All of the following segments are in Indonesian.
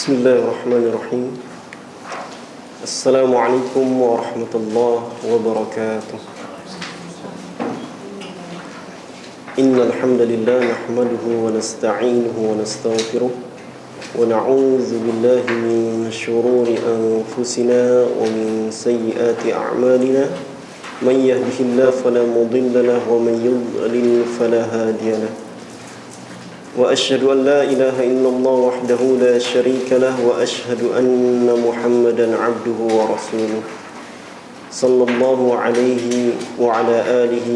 Bismillahirrahmanirrahim. Assalamualaikum warahmatullahi wabarakatuh. Innal hamdalillah nahmaduhu wa nasta'inuhu wa nastaghfiruh wa na'udzu billahi min shururi anfusina wa min sayyiati a'malina. Man yahdihillahu fala mudilla lahu wa man yudlil fala hadiya lahu. وأشهد أن لا إله إلا الله وحده لا شريك له وأشهد أن محمدا عبده ورسوله صلى الله عليه وعلى آله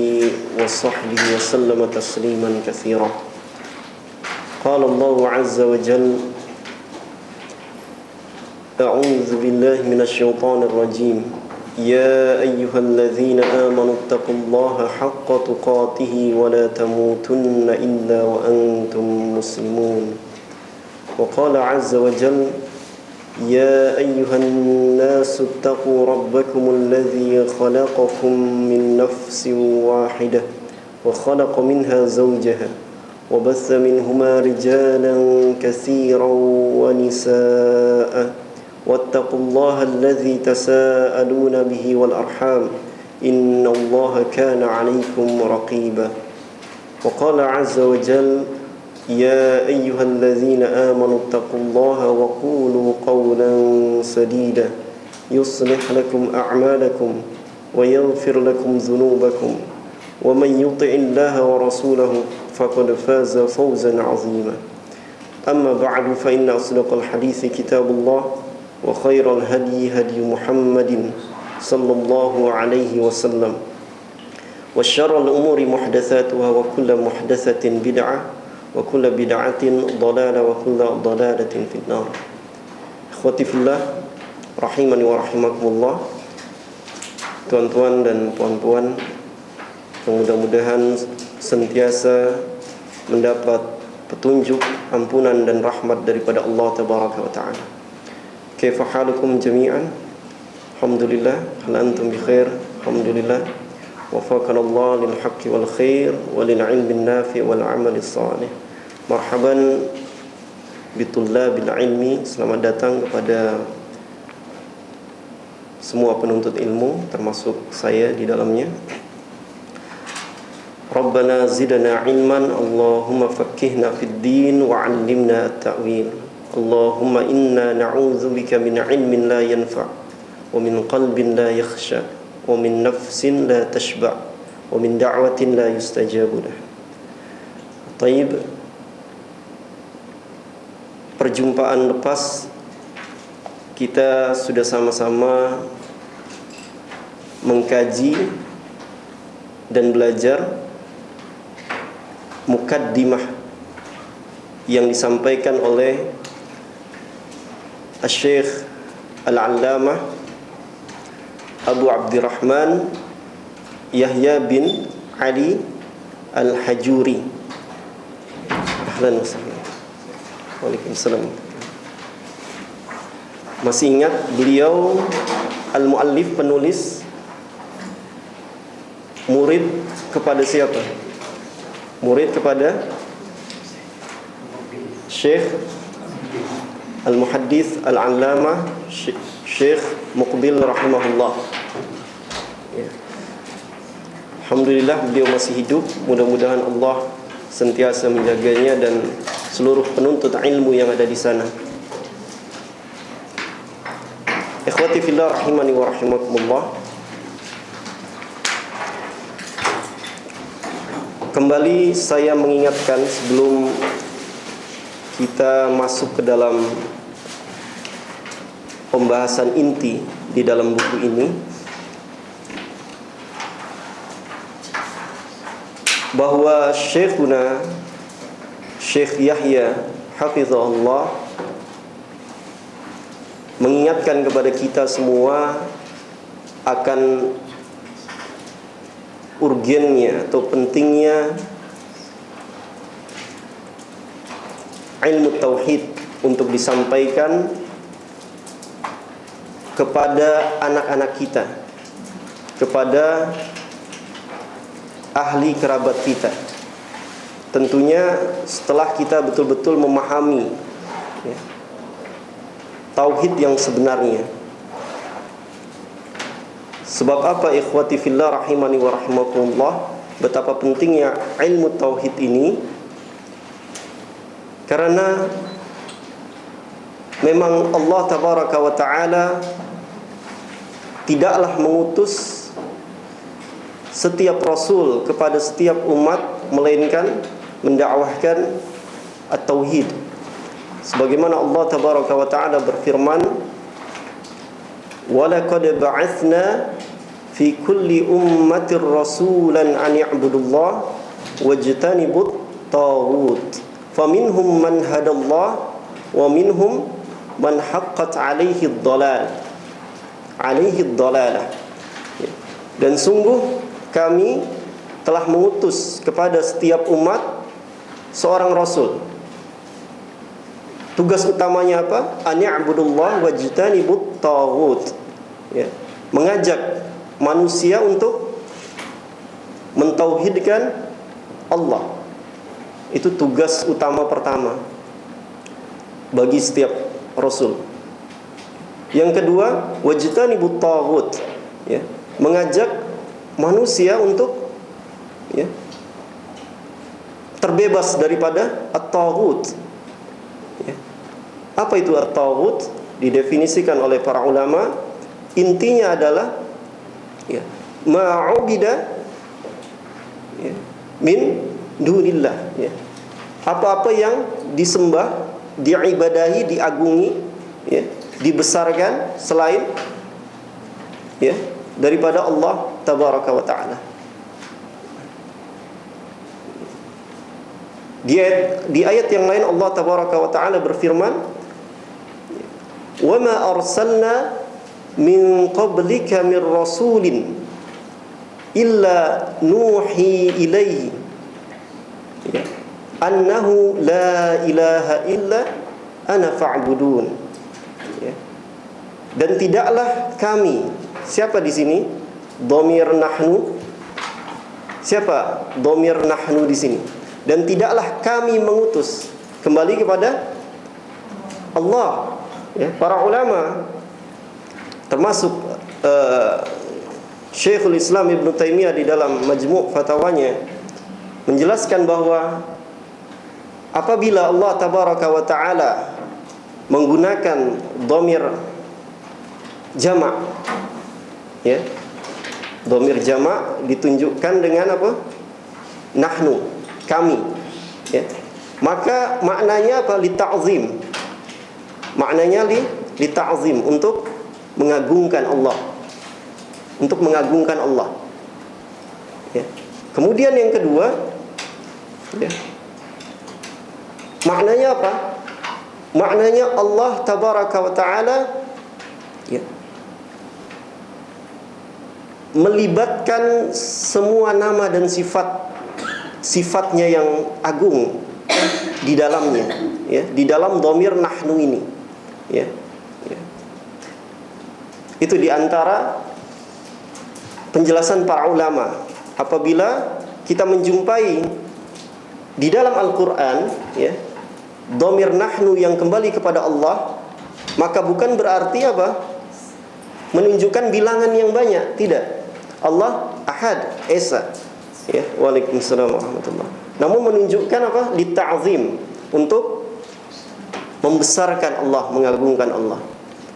وصحبه وسلم تسليما كثيرا. قال الله عز وجل: أعوذ بالله من الشيطان الرجيم. يا أيها الذين آمنوا اتقوا الله حق تقاته ولا تموتن إلا وأنتم مسلمون. وقال عز وجل: يا أيها الناس اتقوا ربكم الذي خلقكم من نفس واحدة وخلق منها زوجها وبث منهما رجالا كثيرا ونساء واتقوا الله الذي تساءلون به والأرحام إن الله كان عليكم رقيبا. وقال عز وجل: يا أيها الذين آمنوا اتقوا الله وقولوا قولا سديدا يصلح لكم أعمالكم ويغفر لكم ذنوبكم ومن يطع الله ورسوله فقد فاز فوزا عظيما. أما بعد فإن أصدق الحديث كتاب الله وخير الهدي هدي محمد صلى الله عليه وسلم وشر الأمور محدثاتها وكل محدثة بدعة وكل بدعة ضلالة وكل ضلالة في النار. Ikhwati fillah rahimani wa rahimakumullah. Tuan-tuan dan puan-puan yang mudah-mudahan senantiasa mendapat petunjuk, ampunan dan rahmat daripada Allah tabaraka wa taala. Kaifa halukum jami'an? Alhamdulillah, hal antum bi khair? Alhamdulillah. Wafaqanallah lil haqqi wal khair wa lil ilmi nafi' wal amali salih. Marhaban bitullabil ilmi. Selamat datang kepada semua penuntut ilmu, termasuk saya di dalamnya. Rabbana zidna ilman, Allahumma faqqihna fid din wa 'allimna at-ta'wil. Allahumma inna na'udzubika min ilmin la yanfa' wa min qalbin la yakhsha wa min nafsin la tashba' wa min da'watin la yustajabu lah. Taib, perjumpaan lepas kita sudah sama-sama mengkaji dan belajar mukaddimah yang disampaikan oleh Al-Syekh Al-Allamah Abu Abdurrahman Yahya bin Ali Al-Hajuri. Ahlan wa sahlan. Waalaikumsalam. Masih ingat beliau al-muallif, penulis, murid kepada siapa? Murid kepada Syekh Al-Muhaddits Al-Allamah Syekh Muqbil rahimahullah. Alhamdulillah beliau masih hidup. Mudah-mudahan Allah sentiasa menjaganya dan seluruh penuntut ilmu yang ada di sana. Ikhwati fillah rahimani wa rahimakumullah. Kembali saya mengingatkan sebelum kita masuk ke dalam pembahasan inti di dalam buku ini, bahwa Syekhuna Syekh Yahya hafizahullah mengingatkan kepada kita semua akan urgennya atau pentingnya ilmu tauhid untuk disampaikan kepada anak-anak kita, kepada ahli kerabat kita. Tentunya setelah kita betul-betul memahami tauhid yang sebenarnya. Sebab apa ikhwati fillah rahimani wa rahimakumullah, betapa pentingnya ilmu tauhid ini? Karena memang Allah tabaraka wa taala tidaklah mengutus setiap rasul kepada setiap umat melainkan mendakwahkan at-tauhid. Sebagaimana Allah tabaraka wa taala berfirman, "Wa laqad ba'atsna fi kulli ummatin rasulan an ya'budullaha wajtanibut taghut. Faminhum man hadallah wa minhum man haqqat 'alaihi ad-dhalalah." Dan sungguh kami telah mengutus kepada setiap umat seorang rasul. Tugas utamanya apa? An ya'budullah wajtanibut taghut. Ya, mengajak manusia untuk mentauhidkan Allah. Itu tugas utama pertama bagi setiap rasul. Yang kedua, wajtanibut taghut, ya, mengajak manusia untuk, ya, terbebas daripada at-taghut. Ya. Apa itu at-taghut? Didefinisikan oleh para ulama, intinya adalah, ya, ma'ubida, ya, min dunillah, ya. Apa-apa yang disembah, diibadahi, diagungi, ya, dibesarkan selain, ya, daripada Allah tabaraka wa ta'ala. Di ayat yang lain Allah tabaraka wa ta'ala berfirman, "Wa ma arsalna min qablika min rasulin illa nuhi ilaihi annahu la ilaha illa ana fa'budun." Ya. Dan tidaklah kami, siapa di sini? Dhamir nahnu. Siapa dhamir nahnu di sini? Dan tidaklah kami mengutus, kembali kepada Allah. Ya, para ulama termasuk Syekhul Islam Ibn Taimiyah di dalam Majmu' Fatawanya menjelaskan bahwa apabila Allah tabaraka wa ta'ala menggunakan dhamir jamak, ya, dhamir jamak ditunjukkan dengan apa? Nahnu, kami, ya. Maka maknanya apa? Li ta'zim. Maknanya li ta'zim, untuk mengagungkan Allah. Untuk mengagungkan Allah. Ya. Kemudian yang kedua, ya, maknanya apa? Maknanya Allah tabaraka wa ta'ala, ya, melibatkan semua nama dan sifatnya yang agung di dalamnya, ya, di dalam dhamir nahnu ini, ya, ya. Itu diantara penjelasan para ulama. Apabila kita menjumpai di dalam Al-Quran, ya, dhamir nahnu yang kembali kepada Allah, maka bukan berarti apa? Menunjukkan bilangan yang banyak, tidak. Allah Ahad, Esa, ya, waalaikumsalam warahmatullah. Namun menunjukkan apa? Li ta'zim, untuk membesarkan Allah, mengagungkan Allah,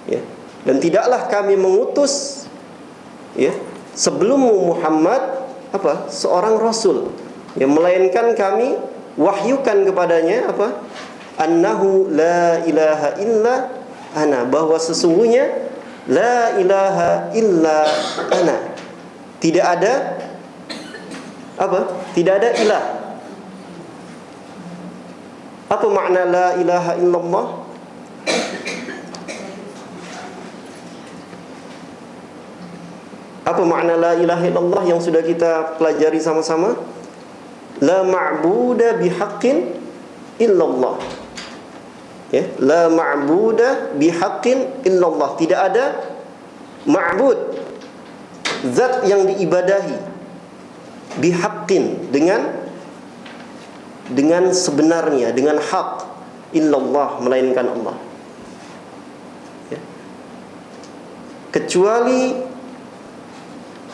ya. Dan tidaklah kami mengutus, ya, sebelum Muhammad apa? Seorang rasul, ya, melainkan kami wahyukan kepadanya apa? Annahu la ilaha illa ana, bahwa sesungguhnya la ilaha illa ana, tidak ada apa? Tidak ada ilah. Apa makna la ilaha illallah? Apa makna la ilaha illallah yang sudah kita pelajari sama-sama? La ma'buda bihaqqin illallah. Ya, la ma'buda bihaqqin illallah. Tidak ada ma'bud, zat yang diibadahi, bihaqqin, dengan sebenarnya, dengan hak, illallah, melainkan Allah. ya. Kecuali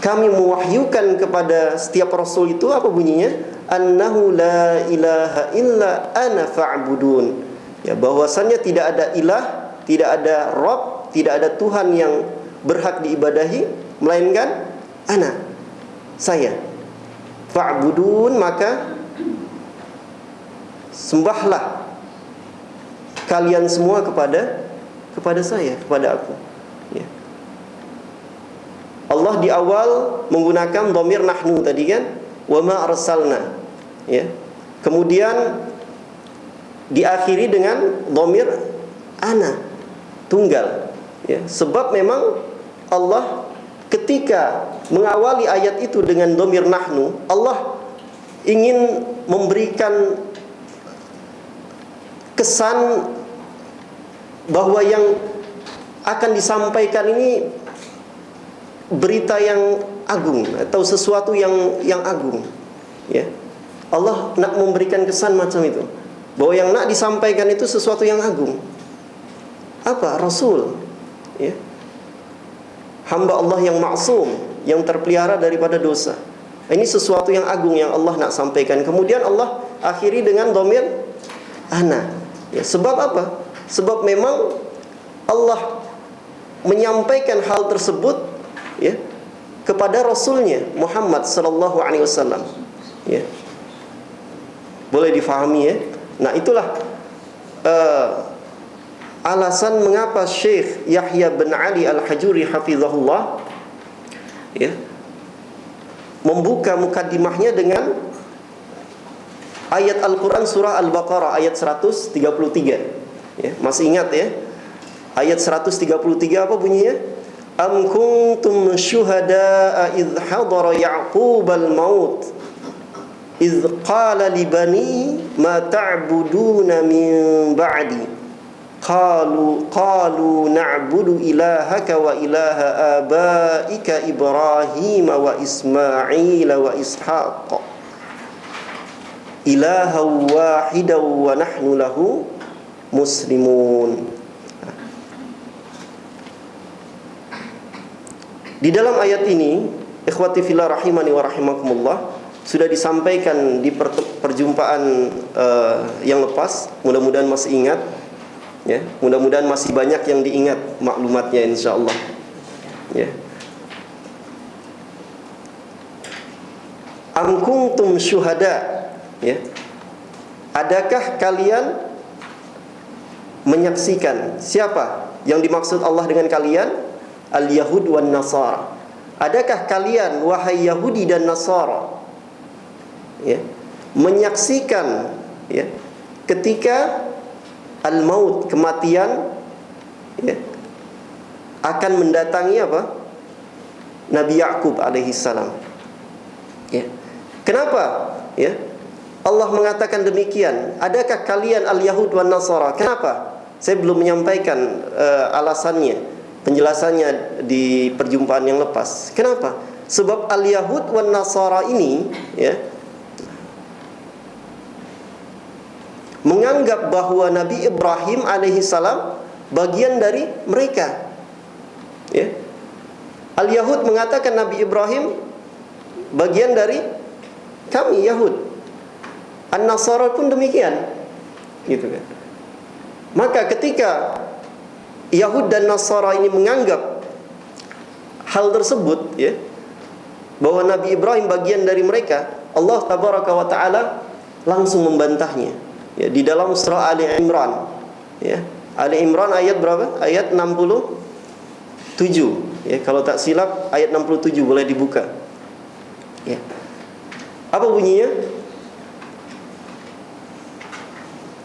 kami mewahyukan kepada setiap rasul itu apa bunyinya? Annahu la ilaha illa ana fa'budun. Ya, bahwasannya tidak ada ilah, tidak ada Rabb, tidak ada Tuhan yang berhak diibadahi melainkan ana, saya. Fa'budun, maka sembahlah kalian semua kepada saya, kepada aku. Ya. Allah di awal menggunakan dhamir nahnu tadi kan, wa ma arsalna. Ya. Kemudian diakhiri dengan dhamir ana, tunggal. Ya. Sebab memang Allah ketika mengawali ayat itu dengan dhamir nahnu, Allah ingin memberikan kesan bahwa yang akan disampaikan ini berita yang agung atau sesuatu yang agung. Ya. Allah nak memberikan kesan macam itu, bahwa yang nak disampaikan itu sesuatu yang agung. Apa? Rasul. Ya. Hamba Allah yang maksum, yang terpelihara daripada dosa. Ini sesuatu yang agung yang Allah nak sampaikan. Kemudian Allah akhiri dengan dhamir ana. Ya, sebab apa? Sebab memang Allah menyampaikan hal tersebut, ya, kepada Rasulnya Muhammad sallallahu alaihi wasallam. Ya. Boleh difahami, ya. Nah, itulah alasan mengapa Syekh Yahya bin Ali Al-Hajuri hafizahullah, ya, membuka mukaddimahnya dengan ayat Al-Quran surah Al-Baqarah ayat 133. Ya, masih ingat ya? Ayat 133 apa bunyinya? Am kuntum syuhada'a idh hadara Ya'qubal maut idh qala li bani ma ta'buduna min ba'di qalu na'budu ilahaka wa ilaha abaika Ibrahim wa Ismail wa Ishaq ilaha wahidaw wa nahnu lahu muslimun. Di dalam ayat ini, ikhwati fillah rahimani wa rahimakumullah, sudah disampaikan di perjumpaan yang lepas. Mudah-mudahan masih ingat, ya. Mudah-mudahan masih banyak yang diingat maklumatnya insyaallah. Ya. Am kuntum syuhada, ya. Adakah kalian menyaksikan? Siapa yang dimaksud Allah dengan kalian? Al-Yahud wan Nasara. Adakah kalian wahai Yahudi dan Nasara, ya, menyaksikan, ya, ketika al-maut, kematian, ya, akan mendatangi apa? Nabi Ya'qub alaihi salam. Ya. Kenapa? Ya. Allah mengatakan demikian. Adakah kalian al-Yahud wan Nasara? Kenapa? Saya belum menyampaikan alasannya, penjelasannya di perjumpaan yang lepas. Kenapa? Sebab al-Yahud wan Nasara ini, ya, menganggap bahwa Nabi Ibrahim alaihi salam bagian dari mereka. Ya. Al-Yahud mengatakan Nabi Ibrahim bagian dari kami Yahud. An-Nasara pun demikian, gitu kan. Maka ketika Yahud dan Nasara ini menganggap hal tersebut, ya, bahwa Nabi Ibrahim bagian dari mereka, Allah tabaraka wa taala langsung membantahnya, ya, di dalam surah Ali Imran, ya. Ali Imran ayat berapa? Ayat 67, ya, kalau tak silap ayat 67, boleh dibuka. Ya. Apa bunyinya?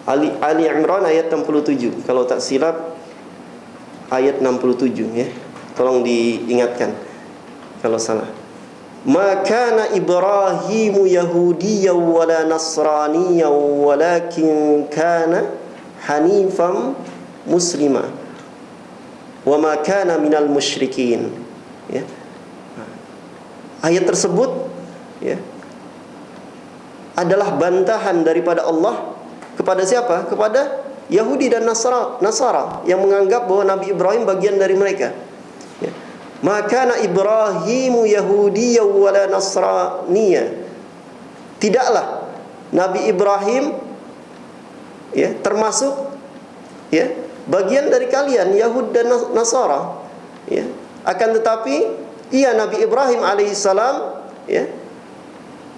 Ali Imran ayat 67, kalau tak silap ayat 67, ya. Tolong diingatkan kalau salah. Ma kana Ibrahimu Yahudiyyan wala Nasraniyyan walakin kana hanifan muslima wa ma kana minal musyrikin. Ya. Ayat tersebut, ya, adalah bantahan daripada Allah kepada siapa? Kepada Yahudi dan Nasara yang menganggap bahwa Nabi Ibrahim bagian dari mereka. Ya. Maka Ibrahimu Yahudiyya wala Nasraniyya. Tidaklah Nabi Ibrahim ya termasuk ya bagian dari kalian Yahud dan Nasara. Ya. Akan tetapi Nabi Ibrahim alaihissalam ya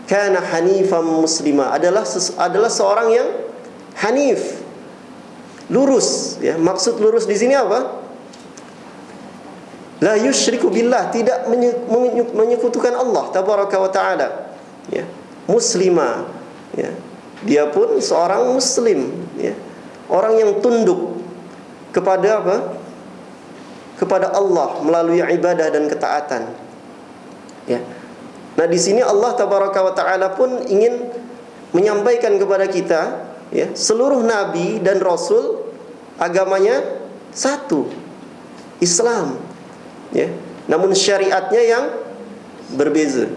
kana hanifan muslima, adalah seorang yang hanif, lurus ya. Maksud lurus di sini apa? La yusyriku billah, tidak menyekutukan Allah tabaraka wa taala ya. Muslima ya. Dia pun seorang muslim ya. Orang yang tunduk kepada apa? Kepada Allah melalui ibadah dan ketaatan. Ya. Nah, di sini Allah tabaraka wa taala pun ingin menyampaikan kepada kita ya, seluruh nabi dan rasul agamanya satu, Islam. Ya. Namun syariatnya yang berbeza.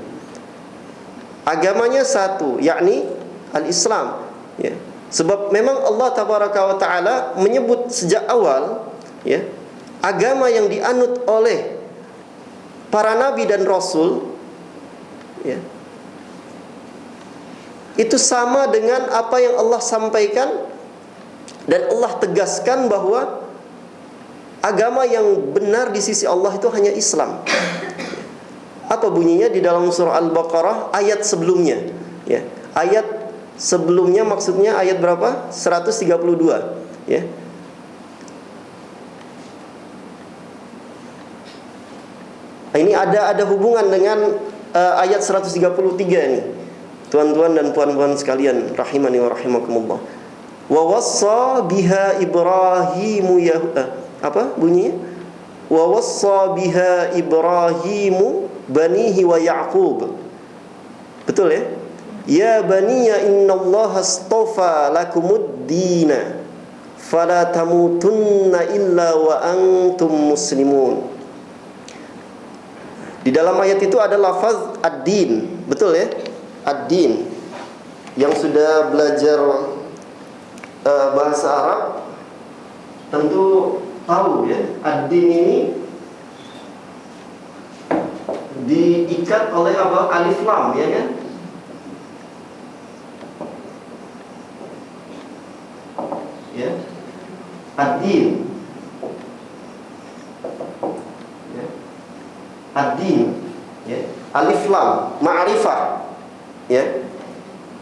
Agamanya satu, yakni al-Islam. Ya. Sebab memang Allah tabaraka wa taala menyebut sejak awal ya, agama yang dianut oleh para nabi dan rasul ya, itu sama dengan apa yang Allah sampaikan, dan Allah tegaskan bahwa agama yang benar di sisi Allah itu hanya Islam. Apa bunyinya di dalam surah Al-Baqarah ayat sebelumnya ya. Ayat sebelumnya maksudnya ayat berapa? 132 ya. Ini ada hubungan dengan ayat 133 nih. Tuan-tuan dan puan-puan sekalian, rahimani wa rahimakumullah. Wa wassa biha Ibrahimu apa bunyinya? Wa wassa biha Ibrahimu banihi wa Ya'qub. Betul ya? Ya baniya innallaha astafa lakumud-dina fala tamutunna illa wa antum muslimun. Di dalam ayat itu ada lafaz ad-din, betul ya? Ad-din. Yang sudah belajar bahasa Arab tentu tahu ya, ad-din ini diikat oleh apa? Alif lam, ya kan? Ya. Ad-din. Ad-din ya. Alif lam, ma'rifah ya.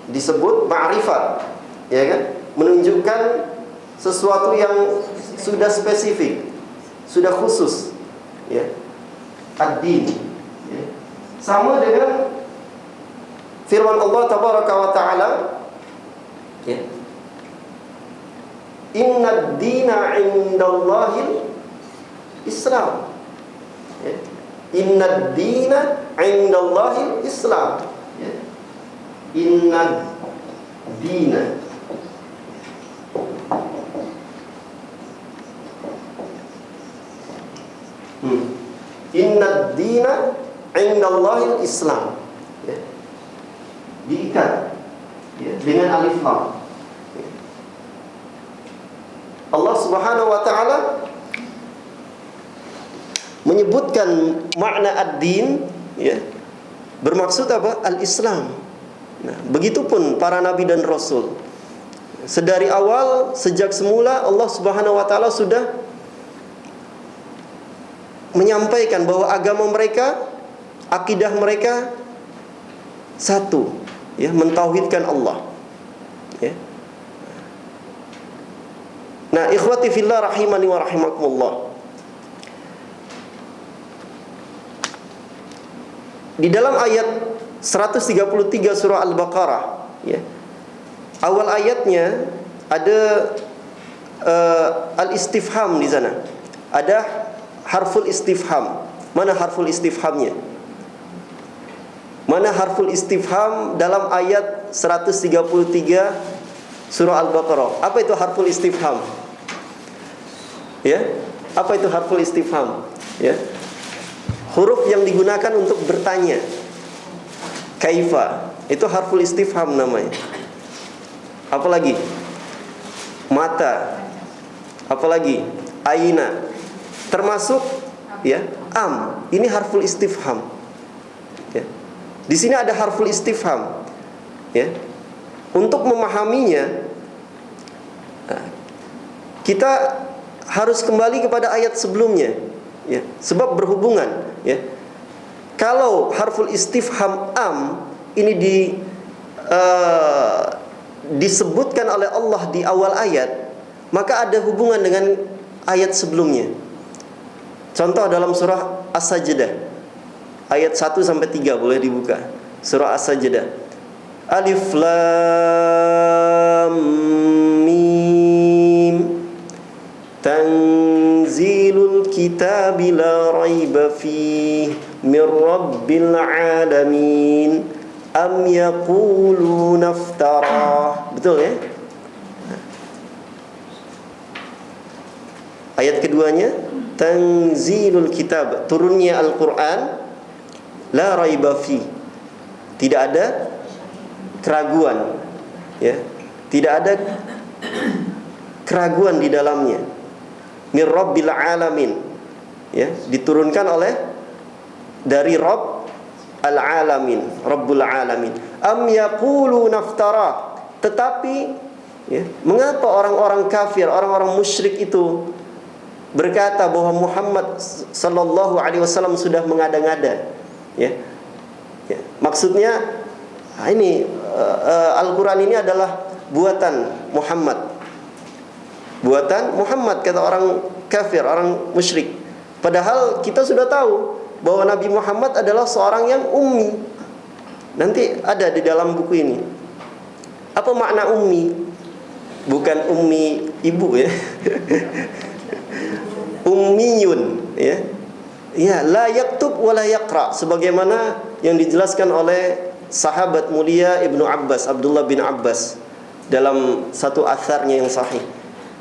Disebut ma'rifat ya kan, menunjukkan sesuatu yang sudah spesifik, sudah khusus ya. Ad-din ya. Sama dengan firman Allah tabaraka wa taala ya, innad dina indallahil Islam ya. Innad dina indallahil Islam ya. Innad dina Innad dina indallahil Islam ya. Diikat ya, dengan alif lam ya. Allah subhanahu wa ta'ala menyebutkan makna ad-din ya, bermaksud apa? Al-Islam. Nah, begitupun para nabi dan rasul. Sedari awal, sejak semula Allah Subhanahu wa taala sudah menyampaikan bahwa agama mereka, akidah mereka satu, ya, mentauhidkan Allah. Ya. Nah, ikhwati fillah rahimani wa rahimakumullah. Di dalam ayat 133 surah Al-Baqarah ya, awal ayatnya ada al-istifham di sana. Ada harful istifham. Mana harful istifhamnya? Mana harful istifham dalam ayat 133 surah Al-Baqarah? Apa itu harful istifham? Ya, apa itu harful istifham? Ya, huruf yang digunakan untuk bertanya. Kaifa, itu harful istifham namanya. Apalagi? mata, apalagi aina, termasuk ya am. Ini harful istifham. Ya. Di sini ada harful istifham. Ya. Untuk memahaminya, kita harus kembali kepada ayat sebelumnya. Ya. Sebab berhubungan. Ya. Kalau harful istifham am ini disebutkan oleh Allah di awal ayat, maka ada hubungan dengan ayat sebelumnya. Contoh dalam surah As-Sajdah ayat 1 sampai 3 boleh dibuka. Surah As-Sajdah. Alif Lam Mim. Tanzilul kitabi la raiba fihi min rabbil alamin. Am yaquluna iftara. Betul ya? Ayat keduanya, tanzilul kitab, turunnya Al-Quran, la raiba fi, tidak ada keraguan, ya, tidak ada keraguan di dalamnya. Mir rabbil alamin, ya, diturunkan oleh dari Rabb al-alamin, Rabbul alamin. Am yaquluna iftara, tetapi ya, mengapa orang-orang kafir, orang-orang musyrik itu berkata bahwa Muhammad sallallahu alaihi wasallam sudah mengada-ngada, ya. Ya, maksudnya ini Al-Qur'an ini adalah buatan Muhammad. Buatan Muhammad, kata orang kafir, orang musyrik. Padahal kita sudah tahu bahwa Nabi Muhammad adalah seorang yang ummi. Nanti ada di dalam buku ini. Apa makna ummi? Bukan ummi ibu ya. Ummiyun, ya. Ya, la yaktub wa la yaqra, sebagaimana yang dijelaskan oleh sahabat mulia Ibnu Abbas, Abdullah bin Abbas, dalam satu atharnya yang sahih,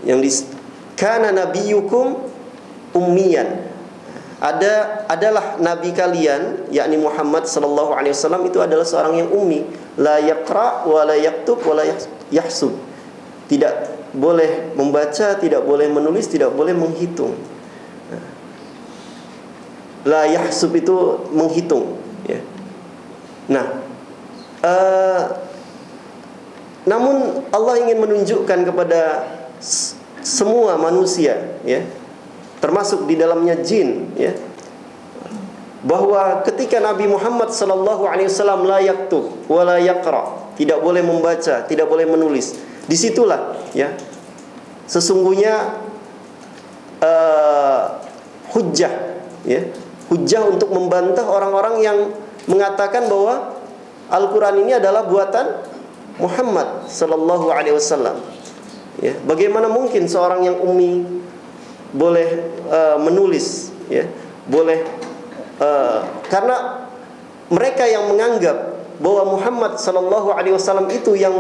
yang kana nabiyyukum ummiyan. Adalah nabi kalian, yakni Muhammad sallallahu alaihi wasallam itu adalah seorang yang ummi, la yaqra wa la yaktub wa la yahsub. Tidak boleh membaca, tidak boleh menulis, tidak boleh menghitung. La yahsub itu menghitung, ya. Nah, namun Allah ingin menunjukkan kepada semua manusia, ya, termasuk di dalamnya jin, ya, bahwa ketika Nabi Muhammad sallallahu alaihi wasallam la yaktub wa la yaqra, tidak boleh membaca, tidak boleh menulis, disitulah, ya, sesungguhnya hujjah, ya, hujjah untuk membantah orang-orang yang mengatakan bahwa Al-Quran ini adalah buatan Muhammad sallallahu alaihi wasallam. Ya, bagaimana mungkin seorang yang ummi boleh menulis, ya, boleh karena mereka yang menganggap bahwa Muhammad sallallahu alaihi wasallam itu yang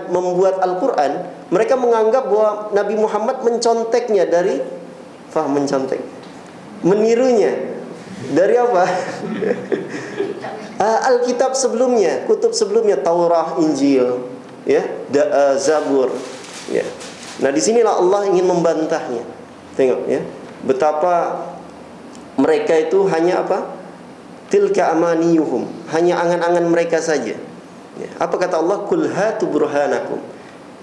membuat Al-Quran, mereka menganggap bahwa Nabi Muhammad menconteknya dari mencontek, menirunya dari apa? Alkitab sebelumnya, kutub sebelumnya, Taurah, Injil, ya, Zabur, ya. Nah, disinilah Allah ingin membantahnya. Tengok, ya, betapa mereka itu hanya apa? Tilka amaniyuhum, hanya angan-angan mereka saja. Ya. Apa kata Allah? Kul hatu burhanakum.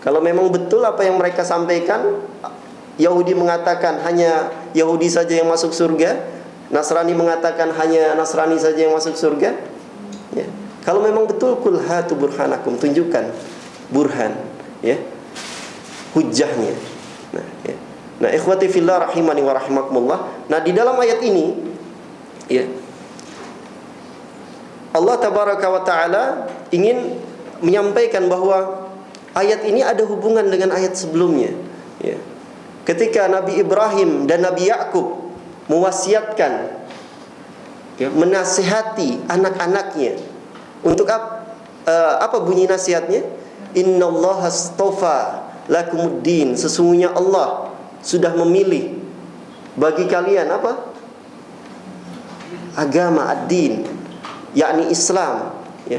Kalau memang betul apa yang mereka sampaikan, Yahudi mengatakan hanya Yahudi saja yang masuk surga, Nasrani mengatakan hanya Nasrani saja yang masuk surga, ya. Kalau memang betul, kul hatu burhanakum, tunjukkan burhan, ya, hujjahnya. Nah, ya. Nah, ikhwati fillah rahimani wa rahimakumullah. Nah, di dalam ayat ini, ya, Allah tabaraka wa taala ingin menyampaikan bahwa ayat ini ada hubungan dengan ayat sebelumnya, ya. Ketika Nabi Ibrahim dan Nabi Yakub mewasiatkan, ya, menasihati anak-anaknya untuk apa bunyi nasihatnya? Innallaha astafa lakumuddin, sesungguhnya Allah sudah memilih bagi kalian apa? Agama, ad-din, yakni Islam, ya.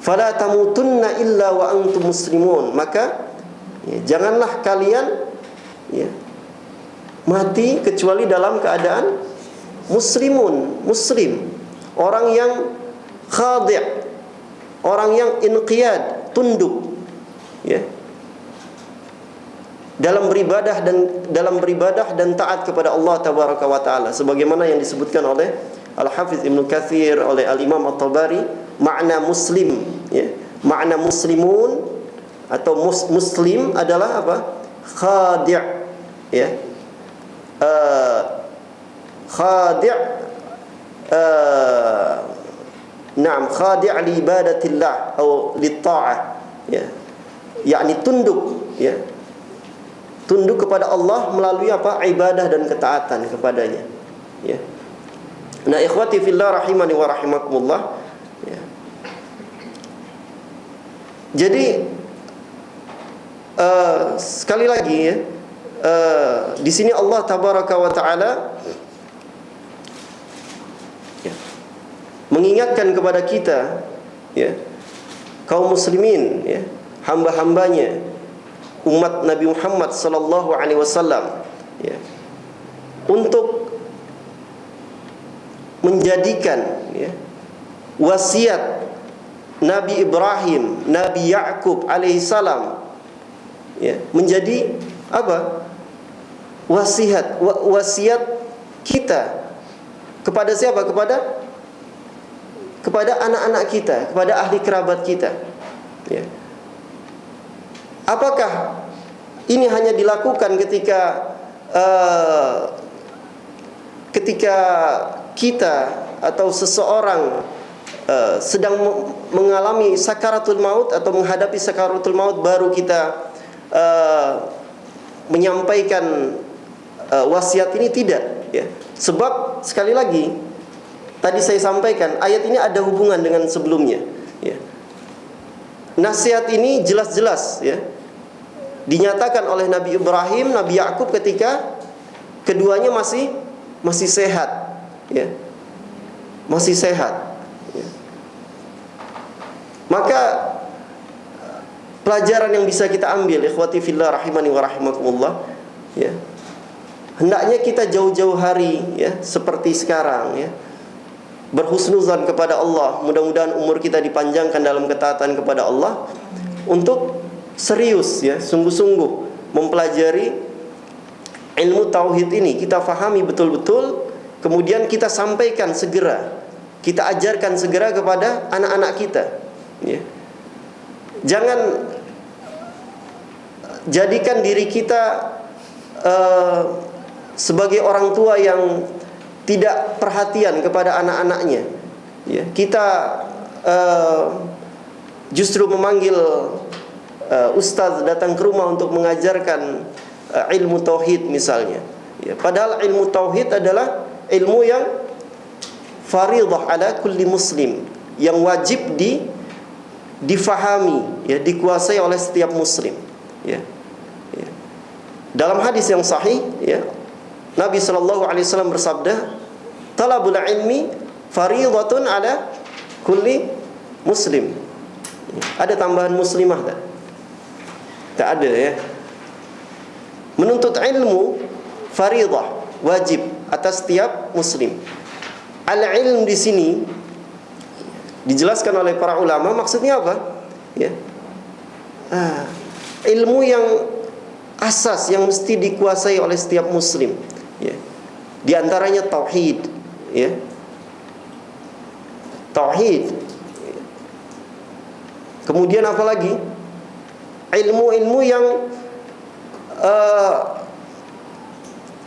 Fala tamutunna illa wa antum muslimun. Maka janganlah kalian mati kecuali dalam keadaan muslim, orang yang khadi', orang yang inqiyad, tunduk, dalam beribadah dan taat kepada Allah tabaraka wa taala, sebagaimana yang disebutkan oleh Al-Hafiz Ibnu Katsir, oleh Al-Imam At-Tabari, makna muslim, makna muslimun atau muslim adalah apa? Khadi', khadi' khadi' li ibadatillah atau li ta'ah, yakni tunduk, tunduk kepada Allah melalui apa? Ibadah dan ketaatan kepadanya. Nah, ikhwati fillah rahimani wa rahimakumullah. Jadi sekali lagi di sini Allah tabaraka wa taala mengingatkan kepada kita, kaum muslimin, hamba-hambanya, umat Nabi Muhammad sallallahu alaihi wasallam, untuk menjadikan wasiat Nabi Ibrahim, Nabi Yakub alaihi salam menjadi apa? Wasiat kita kepada siapa? Kepada anak-anak kita, kepada ahli kerabat kita. Apakah ini hanya dilakukan ketika kita atau seseorang sedang mengalami sakaratul maut atau menghadapi sakaratul maut, baru kita menyampaikan wasiat ini? Tidak, sebab sekali lagi tadi saya sampaikan, ayat ini ada hubungan dengan sebelumnya. Nasihat ini jelas-jelas dinyatakan oleh Nabi Ibrahim, Nabi Yakub ketika keduanya masih sehat, masih sehat. Maka pelajaran yang bisa kita ambil, ikhwati fillah rahimani wa rahimakumullah, hendaknya kita jauh-jauh hari seperti sekarang berhusnuzan kepada Allah. Mudah-mudahan umur kita dipanjangkan dalam ketaatan kepada Allah, untuk serius sungguh-sungguh mempelajari ilmu tauhid ini. Kita fahami betul-betul, kemudian kita sampaikan segera, kita ajarkan segera kepada anak-anak kita. Jangan jadikan diri kita sebagai orang tua yang tidak perhatian kepada anak-anaknya. Kita justru memanggil ustaz datang ke rumah untuk mengajarkan ilmu tauhid misalnya. Padahal ilmu tauhid adalah ilmu yang fardhah ala kulli muslim, yang wajib difahami, dikuasai oleh setiap muslim. Dalam hadis yang sahih, Nabi sallallahu alaihi wasallam bersabda, talabul ilmi fardhatun ala kulli muslim. Ada tambahan muslimah tak? Tak ada, Menuntut ilmu fardhah, wajib atas setiap muslim. Al-ilm di sini dijelaskan oleh para ulama, maksudnya apa? Ilmu yang asas yang mesti dikuasai oleh setiap muslim. Di antaranya tauhid, tauhid. Kemudian apa lagi? Ilmu-ilmu yang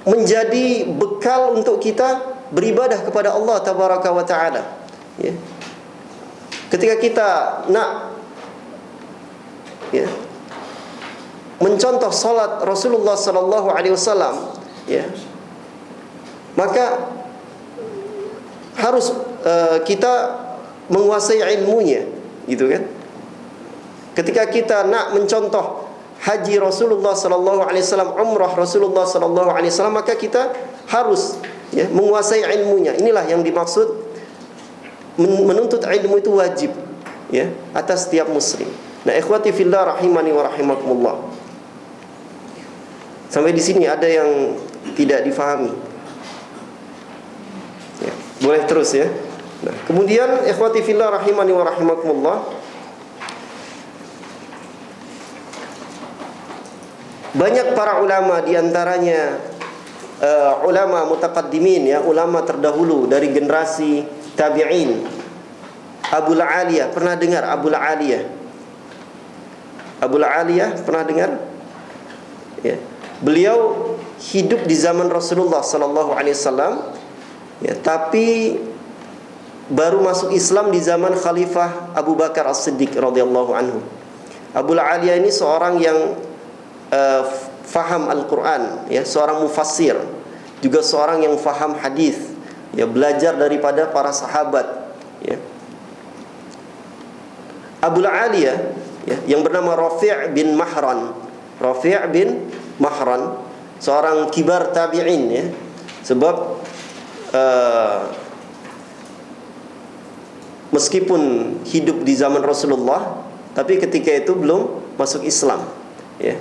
menjadi bekal untuk kita beribadah kepada Allah tabaraka wa taala. Ketika kita nak mencontoh salat Rasulullah sallallahu alaihi wasallam, maka harus kita menguasai ilmunya, gitu kan? Ketika kita nak mencontoh haji Rasulullah sallallahu alaihi wasallam, umrah Rasulullah sallallahu alaihi wasallam, maka kita harus menguasai ilmunya. Inilah yang dimaksud menuntut ilmu itu wajib. ya, atas setiap muslim. Nah, ikhwati fillah rahimani wa rahimakumullah. Sampai di sini ada yang tidak difahami. Ya, boleh terus ya. Nah, kemudian ikhwati fillah rahimani wa rahimakumullah, banyak para ulama, diantaranya ulama mutaqaddimin, ya, ulama terdahulu dari generasi tabi'in. Abul Aliyah, pernah dengar Abul Aliyah? Abul Aliyah pernah dengar? Ya. Beliau hidup di zaman Rasulullah sallallahu alaihi wasallam, ya, tapi baru masuk Islam di zaman Khalifah Abu Bakar As-Siddiq radhiyallahu anhu. Abul Aliyah ini seorang yang faham Al-Quran, ya, seorang mufassir, juga seorang yang faham hadis, ya, belajar daripada para sahabat, ya. Abul Aliyah, ya, yang bernama Rafi' bin Mahran. Rafi' bin Mahran, seorang kibar tabi'in, ya. Sebab meskipun hidup di zaman Rasulullah, tapi ketika itu belum masuk Islam, ya.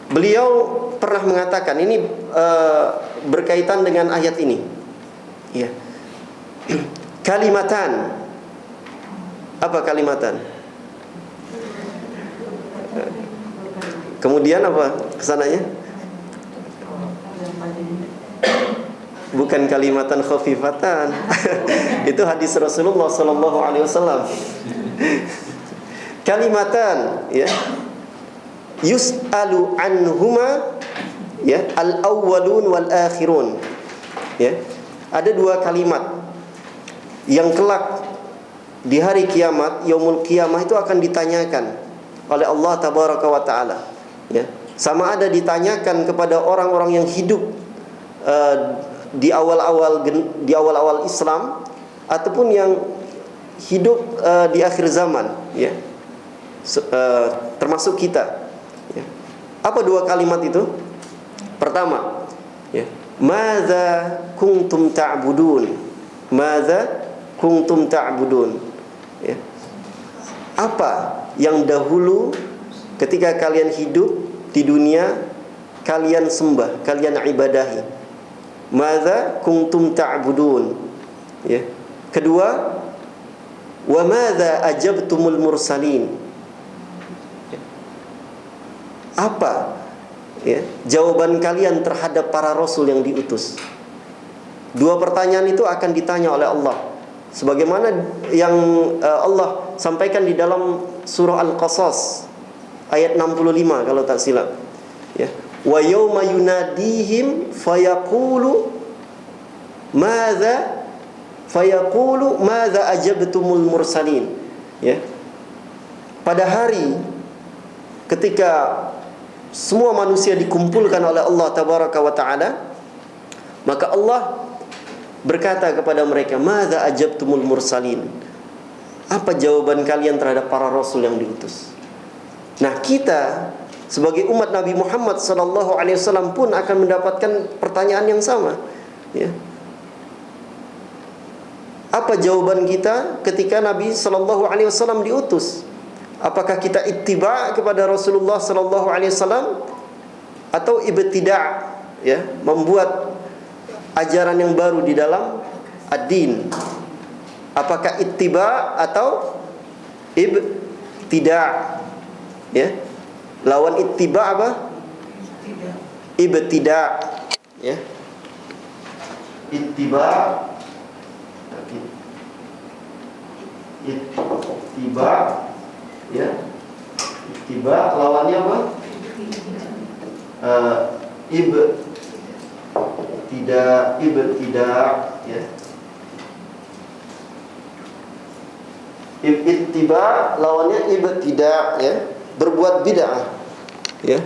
Beliau pernah mengatakan, ini berkaitan dengan ayat ini, ya. Kalimatan. Apa kalimatan? Kemudian apa kesananya? Bukan kalimatan khafifatan. Itu hadis Rasulullah sallallahu alaihi wasallam. Kalimatan, ya, yus'alu anhuma, ya, al-awwalun wal akhirun, ya. Ada dua kalimat yang kelak di hari kiamat, yaumul kiamah, itu akan ditanyakan oleh Allah tabaraka wa taala, ya. Sama ada ditanyakan kepada orang-orang yang hidup di awal-awal Islam, ataupun yang hidup di akhir zaman, ya, termasuk kita. Apa dua kalimat itu? Pertama, ya, madza kuntum ta'budun. Madza kuntum ta'budun. Ya. Apa yang dahulu ketika kalian hidup di dunia kalian sembah, kalian ibadahi? Madza kuntum ta'budun. Ya. Kedua, wa madza ajabtumul mursalin. Apa, ya, jawaban kalian terhadap para rasul yang diutus? Dua pertanyaan itu akan ditanya oleh Allah, sebagaimana yang Allah sampaikan di dalam surah Al-Qasas ayat 65 kalau tak silap, ya. Wa yauma yunadihim fayaqulu madza ajabtumul mursalin, ya. Pada hari ketika semua manusia dikumpulkan oleh Allah tabaraka wa taala, maka Allah berkata kepada mereka, madza ajabtumul mursalin. Apa jawaban kalian terhadap para rasul yang diutus? Nah, kita sebagai umat Nabi Muhammad sallallahu alaihi wasallam pun akan mendapatkan pertanyaan yang sama, ya. Apa jawaban kita ketika Nabi sallallahu alaihi wasallam diutus? Apakah kita ittiba kepada Rasulullah sallallahu alaihi wasallam atau ibtida', ya, membuat ajaran yang baru di dalam ad-din? Apakah ittiba' atau ibtida'? Ya. Lawan ittiba' apa? Ibtida', ya. Ittiba', ya. Ittiba' lawannya apa? Ibtida', ya. Ittiba' lawannya ibtida', ya. Berbuat bid'ah, ya.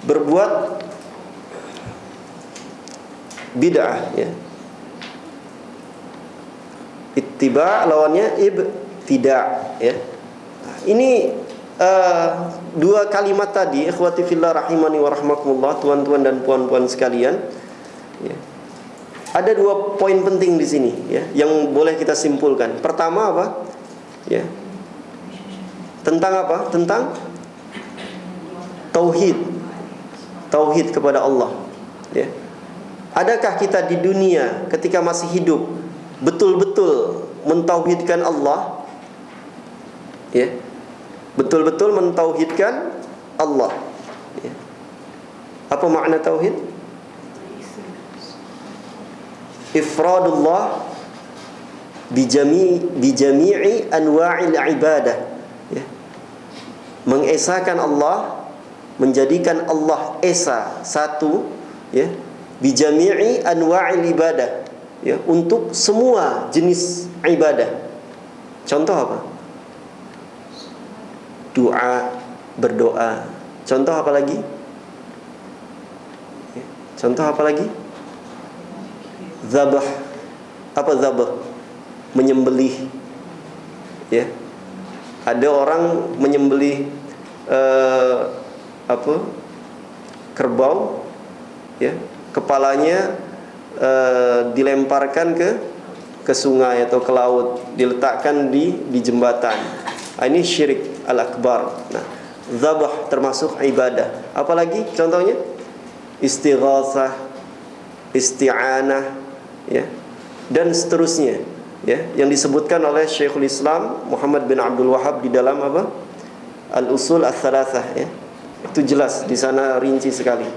Berbuat bid'ah, ya. Ittiba' lawannya ibtida', ya. Ini dua kalimat tadi, ikhwati fillah rahimani wa rahmakumullah, tuan-tuan dan puan-puan sekalian, ya. Ada dua poin penting di sini, ya, yang boleh kita simpulkan. Pertama apa? Ya. Tentang apa? Tentang tauhid. Tauhid kepada Allah. Ya. Adakah kita di dunia ketika masih hidup betul-betul mentauhidkan Allah? Ya. Betul-betul mentauhidkan Allah. Ya. Apa makna tauhid? Ifradullah bijami'i anwa'il ibadah. Ya. Mengesahkan Allah, menjadikan Allah esa, satu, ya, bijami'i anwa'il ibadah, ya, untuk semua jenis ibadah. Contoh apa? Doa, berdoa. Contoh apa lagi? Ya. Contoh apa lagi? Zabah. Apa zabah? Menyembelih. Ya. Ada orang menyembelih kerbau, ya, kepalanya dilemparkan ke sungai atau ke laut, diletakkan di jembatan. Ini syirik al-akbar. Nah, zabah termasuk ibadah. Apalagi contohnya? Istighatsah, isti'anah, ya, dan seterusnya, ya, yang disebutkan oleh Syekhul Islam Muhammad bin Abdul Wahhab di dalam apa? Al-Usul Ats-Tsalatsah, ya. Itu jelas di sana, rinci sekali.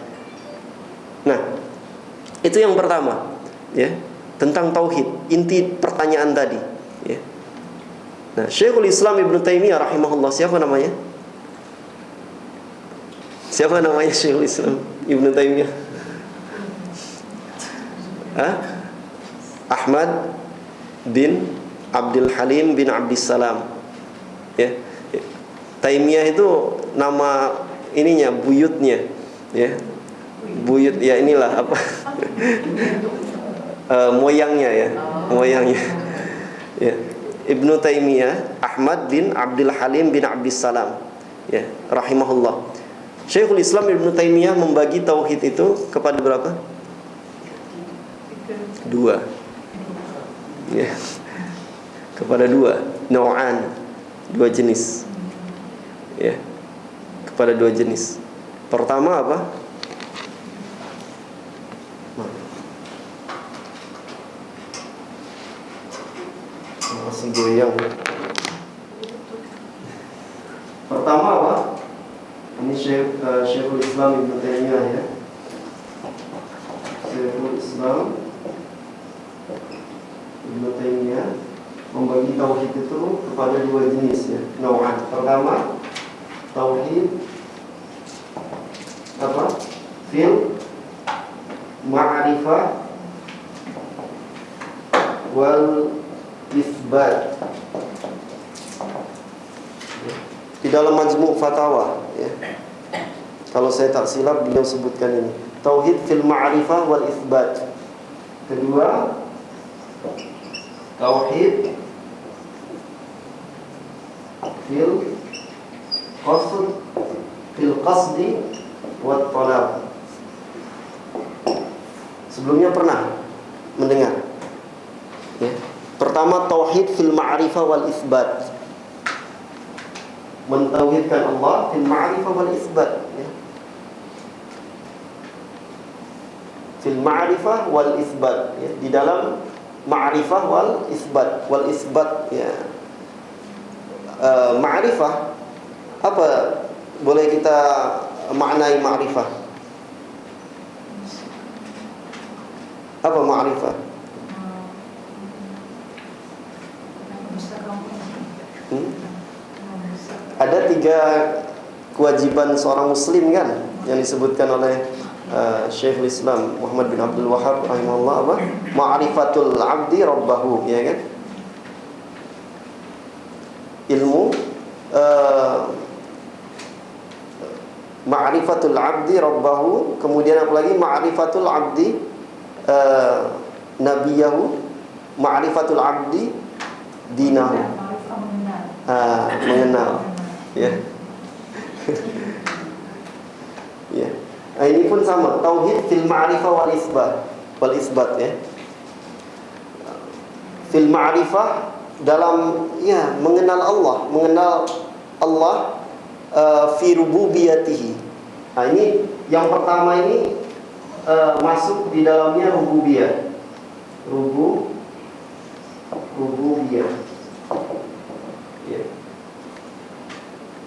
Nah, itu yang pertama, ya, tentang tauhid, inti pertanyaan tadi, ya. Nah, Syekhul Islam Ibnu Taimiyah rahimahullah, siapa namanya? Siapa namanya Syekhul Islam Ibnu Taimiyah? Ahmad bin Abdul Halim bin Abdissalam, ya. Taimiyah itu nama ininya, buyutnya, ya. Buyut, ya, inilah apa? Moyangnya, ya, moyangnya. Ya. Ibnu Taimiyah Ahmad bin Abdul Halim bin Abdissalam, ya, rahimahullah. Syekhul Islam Ibnu Taimiyah membagi tauhid itu kepada berapa? Dua, ya, kepada dua, nau'an, dua jenis, ya, kepada dua jenis. Pertama apa? Masih goyang. Pertama apa? Ini Syekhul Islam Ibnu Taimiyah, ya. Syekhul Islam Ibnu Taimiyah membagi tauhid itu kepada dua jenis, ya, nau'an. Pertama, tauhid apa? Fil ma'rifah wal isbat. Di dalam Majmu' Fatawa, ya, kalau saya tak silap beliau sebutkan ini, tauhid fil ma'rifah wal isbat. Kedua, tauhid fil qasdi wat talab. Sebelumnya pernah mendengar, ya. Pertama, tauhid fil ma'rifah wal isbat, mentauhidkan Allah fil ma'rifah wal isbat, ya. Fil ma'rifah wal isbat, ya, di dalam ma'rifah wal isbat, ya. Ma'rifah, apa boleh kita maknai ma'rifah? Apa ma'rifah? Ada 3 kewajiban seorang muslim, kan, yang disebutkan oleh Syekhul Islam Muhammad bin Abdul Wahhab rahimahullah, apa? Ma'rifatul abdi rabbahu, ya kan? Ilmu ma'rifatul abdi rabbahu, kemudian apa lagi? Ma'rifatul abdi nabiyahu, ma'rifatul abdi dinahu. Mengenal, ya. Ya. Nah, ini pun sama, tauhid fil ma'rifah wal isbat, ya. Fil ma'rifah dalam mengenal Allah fi rububiyatihi. Nah, ini yang pertama ini masuk di dalamnya rububiyah. Rububiyah. Ya.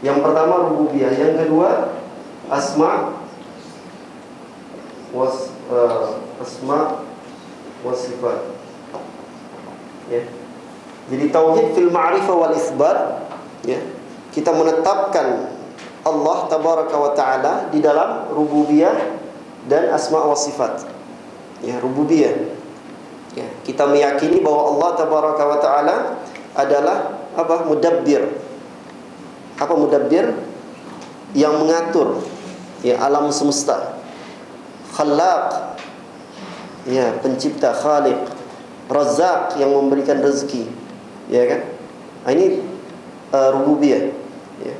Yang pertama rububiyah, yang kedua asma wa sifat. Ya. Jadi tauhid fil ma'rifah wal isbat, ya. Kita menetapkan Allah tabaraka wa taala di dalam rububiyah dan asma wa sifat. Ya, rububiyah. Ya, kita meyakini bahwa Allah tabaraka wa taala adalah apa? Mudabbir. Apa mudabbir? Yang mengatur ya alam semesta. Khallaq. Ya, pencipta, khaliq. Razzaq, yang memberikan rezeki. Ya kan? Nah, ini rububiyah. Ya.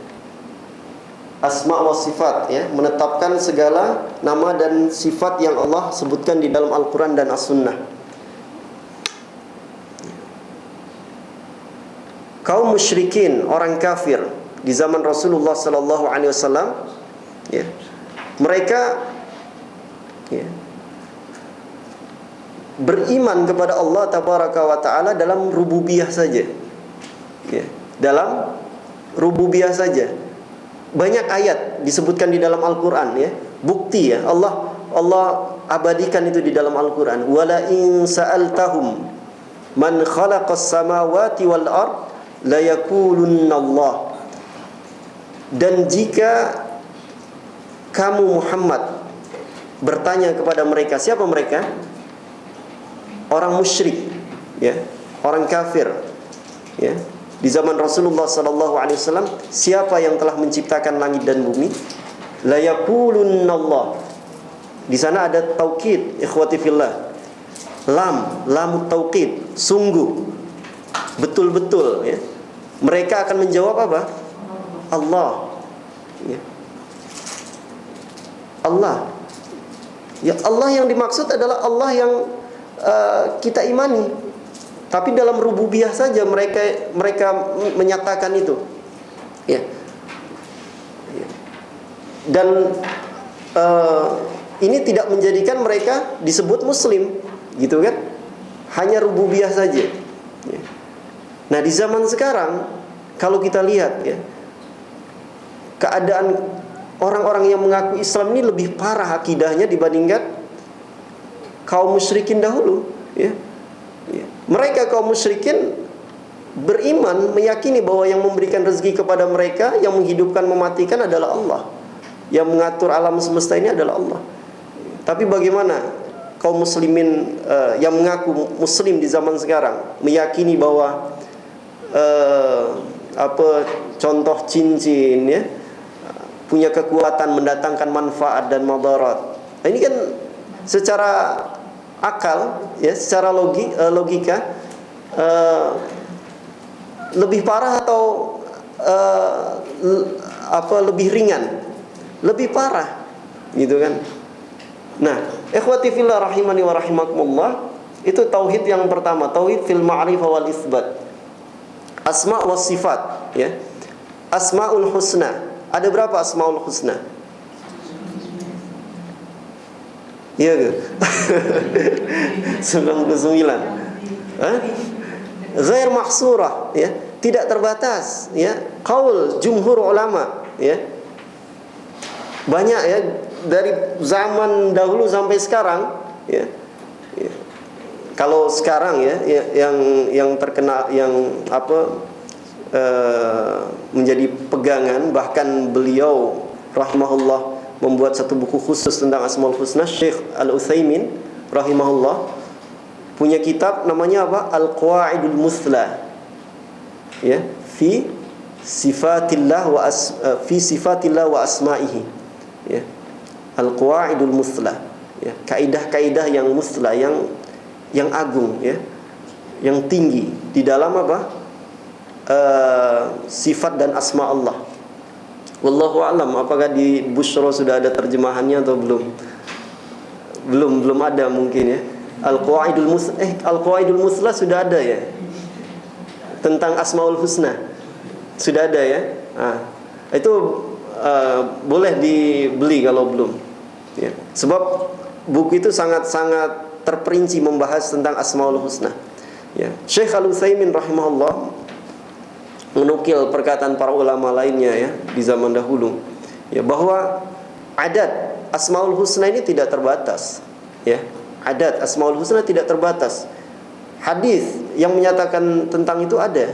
Asma wa sifat, ya, menetapkan segala nama dan sifat yang Allah sebutkan di dalam Al-Quran dan As-Sunnah. Kaum musyrikin, orang kafir di zaman Rasulullah sallallahu alaihi wasallam, ya, mereka beriman kepada Allah tabaraka wa taala dalam rububiyah saja. Ya, dalam rububiyah saja. Banyak ayat disebutkan di dalam Al-Qur'an, ya. Bukti, ya, Allah abadikan itu di dalam Al-Qur'an. Wala in sa'altahum man khalaqas samawati wal ard la yaqulunna Allah. Dan jika kamu Muhammad bertanya kepada mereka, siapa mereka? Orang musyrik, ya, orang kafir, ya. Di zaman Rasulullah sallallahu alaihi wasallam, siapa yang telah menciptakan langit dan bumi? La yaqulunna Allah. Di sana ada taukid, ikhwati fillah. Lam taukid, sungguh, betul-betul, ya. Mereka akan menjawab apa? Allah. Ya. Allah. Ya, Allah yang dimaksud adalah Allah yang kita imani. Tapi dalam rububiyah saja mereka menyatakan itu. Ya. Ya. Dan ini tidak menjadikan mereka disebut muslim, gitu kan? Hanya rububiyah saja. Ya. Nah, di zaman sekarang kalau kita lihat, ya, keadaan orang-orang yang mengaku Islam ini lebih parah akidahnya dibandingkan kaum musyrikin dahulu, ya. Ya. Mereka kaum musyrikin beriman, meyakini bahwa yang memberikan rezeki kepada mereka, yang menghidupkan, mematikan adalah Allah. Yang mengatur alam semesta ini adalah Allah. Tapi bagaimana kaum muslimin yang mengaku muslim di zaman sekarang meyakini bahwa contoh cincin, ya, punya kekuatan mendatangkan manfaat dan madarat. Nah, ini kan secara akal, ya, secara logika lebih parah atau lebih ringan? Lebih parah, gitu kan? Nah, ikhwati fillah rahimani wa rahimakumullah, itu tauhid yang pertama, tauhid fil ma'rifah wal isbat. Asma was sifat, ya. Asmaul husna. Ada berapa asmaul husna? Iya ke? 99. Ghair mahsurah, ya, tidak terbatas, ya. Qaul jumhur ulama, ya. Banyak, ya, dari zaman dahulu sampai sekarang, ya. Ya. Kalau sekarang, ya, yang terkenal, yang menjadi pegangan, bahkan beliau rahimahullah membuat satu buku khusus tentang Asmaul Husna, Syekh Al-Utsaimin rahimahullah punya kitab namanya apa? Al-Qawaidul Muthla, ya, fi sifatillah wa asma'ihi, ya. Al-Qawaidul Muthla, ya, kaidah-kaidah yang muthla, yang agung, ya, yang tinggi di dalam apa? Sifat dan asma Allah. Wallahu a'lam, apakah di Bushra sudah ada terjemahannya atau belum? Belum ada mungkin, ya. Al-Qawaidul Muthla sudah ada, ya. tentang Asmaul Husna. Sudah ada ya. Itu boleh dibeli kalau belum. Ya. Sebab buku itu sangat-sangat terperinci membahas tentang Asmaul Husna. Ya. Syekh Al-Utsaimin rahimahullah menukil perkataan para ulama lainnya ya di zaman dahulu, ya, bahwa adat Asmaul Husna ini tidak terbatas. Ya. Adat Asmaul Husna tidak terbatas. Hadis yang menyatakan tentang itu ada.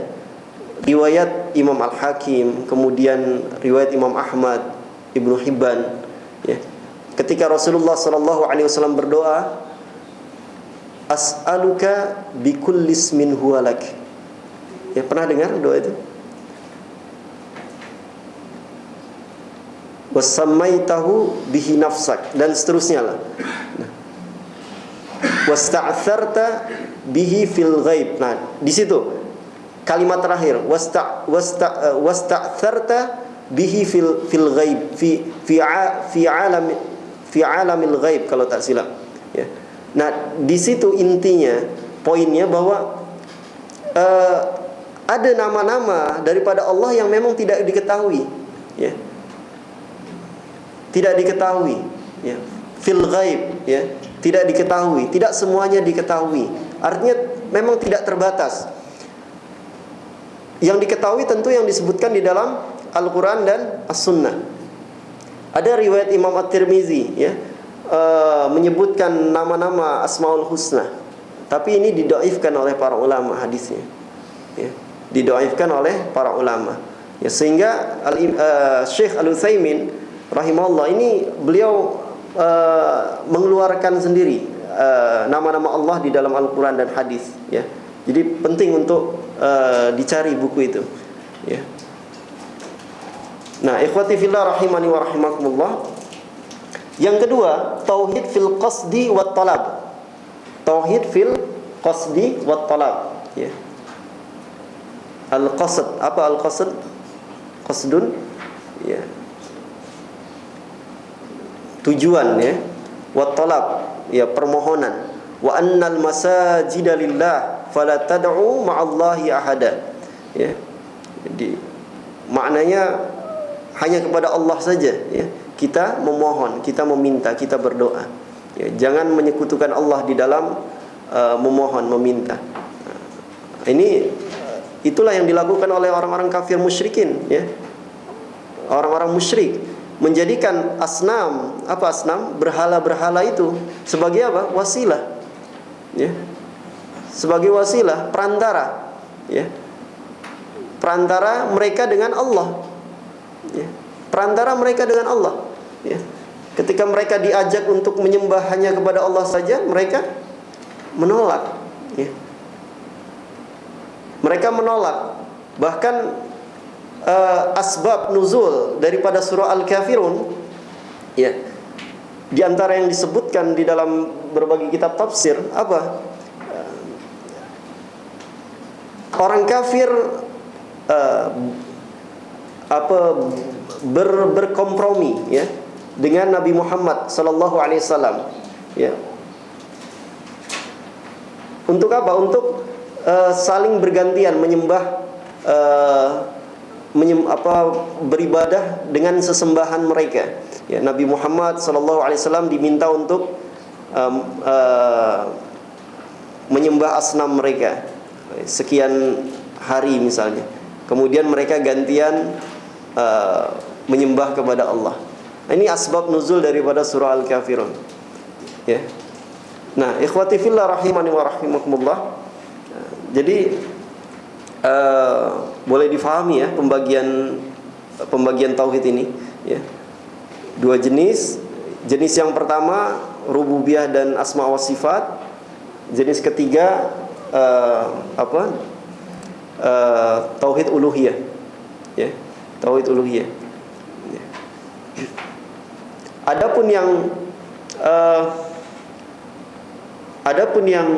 Riwayat Imam Al-Hakim, kemudian riwayat Imam Ahmad, Ibnu Hibban, ya. Ketika Rasulullah SAW berdoa, as'aluka bikulli ismin huwa lak. Ya, pernah dengar doa itu? Wasammaitahu bihi nafsak, dan seterusnya lah. Wasta'atharta bihi fil ghaib. Nah, di situ kalimat terakhir wasta'atharta bihi fil ghaib fi alamil ghaib kalau tak silap, ya. Nah, di situ intinya, poinnya bahwa ada nama-nama daripada Allah yang memang tidak diketahui, ya. Tidak diketahui, ya. Fil ghaib, ya. Tidak diketahui, tidak semuanya diketahui. Artinya memang tidak terbatas. Yang diketahui tentu yang disebutkan di dalam Al-Quran dan As-Sunnah. Ada riwayat Imam At-Tirmizi, ya, menyebutkan nama-nama Asmaul Husna, tapi ini didoifkan oleh para ulama hadisnya, ya. Didoifkan oleh para ulama, ya, sehingga Syekh Al-Utsaimin rahimahullah ini beliau mengeluarkan sendiri nama-nama Allah di dalam Al-Quran dan hadis, ya. Jadi penting untuk dicari buku itu, ya. Nah, ikhwati fillah rahimani wa rahimakumullah. Yang kedua, tauhid fil qasdi wat talab. Tauhid fil qasdi wat talab, ya. Al-qasd, apa al-qasd? Qasdun, ya, tujuan, ya. Wat talab, ya, permohonan. Wa annal masajida lillah fala tad'u ma'allahi ahada, ya. Jadi maknanya hanya kepada Allah saja, ya, kita memohon, kita meminta, kita berdoa, ya. Jangan menyekutukan Allah di dalam memohon, meminta. Ini itulah yang dilakukan oleh orang-orang kafir musyrikin, ya. Orang-orang musyrik menjadikan asnam, apa asnam? Berhala-berhala itu sebagai apa? Wasilah, ya. Sebagai wasilah, perantara, ya. Perantara mereka dengan Allah, ya. Perantara mereka dengan Allah, ya. Ketika mereka diajak untuk menyembah hanya kepada Allah saja, mereka menolak, ya. Mereka menolak. Bahkan asbab nuzul daripada surah Al-Kafirun, ya, di antara yang disebutkan di dalam berbagai kitab tafsir, apa? Orang kafir berkompromi, ya, dengan Nabi Muhammad sallallahu alaihi wasallam, ya. Untuk apa? Untuk saling bergantian menyembah, beribadah dengan sesembahan mereka, ya. Nabi Muhammad sallallahu alaihi wasallam diminta untuk menyembah asnam mereka sekian hari misalnya. Kemudian mereka gantian menyembah kepada Allah. Ini asbab nuzul daripada surah Al-Kafirun, ya. Nah, ikhwati fillah rahimani wa rahimakumullah. Jadi boleh difahami, ya, pembagian tauhid ini, ya. Dua jenis. Jenis yang pertama rububiyah dan asma wa sifat. Jenis ketiga tauhid uluhiyah, ya. Tauhid uluhiyah, ya. Adapun yang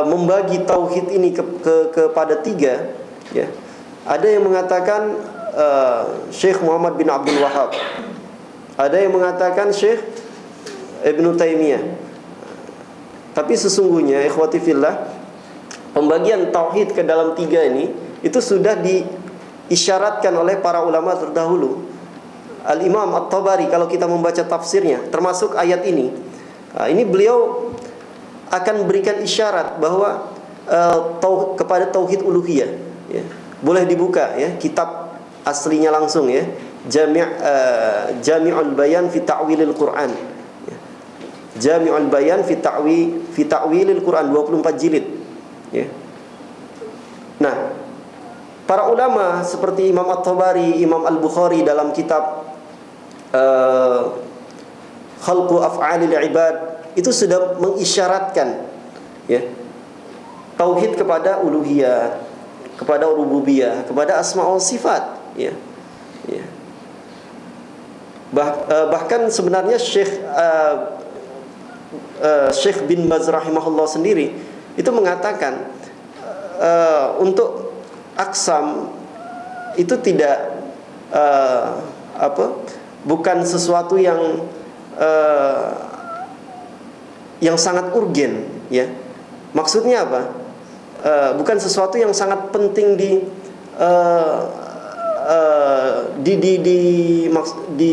membagi tauhid ini kepada tiga, ya. Ada yang mengatakan Syekh Muhammad bin Abdul Wahhab, ada yang mengatakan Syekh Ibnu Taimiyah. Tapi sesungguhnya ikhwati fillah, pembagian tauhid ke dalam 3 ini itu sudah diisyaratkan oleh para ulama terdahulu. Al-Imam At-Tabari kalau kita membaca tafsirnya termasuk ayat ini, ini beliau akan berikan isyarat bahwa kepada tauhid uluhiyah, ya. Boleh dibuka ya kitab aslinya langsung ya, Jami'ul Bayan fi Ta'wilil Quran, ya. Jami'ul Bayan fi Ta'wilil Quran 24 jilid, ya. Nah, para ulama seperti Imam At-Tabari, Imam Al-Bukhari dalam kitab Khalqu Af'alil Ibad itu sudah mengisyaratkan, ya, tauhid kepada uluhiyah, kepada rububiyah, kepada asma wa sifat, ya. Ya. Bahkan sebenarnya Syekh bin Baz rahimahullah sendiri itu mengatakan untuk aqsam itu tidak bukan sesuatu yang sangat urgen, ya. Maksudnya apa? Bukan sesuatu yang sangat penting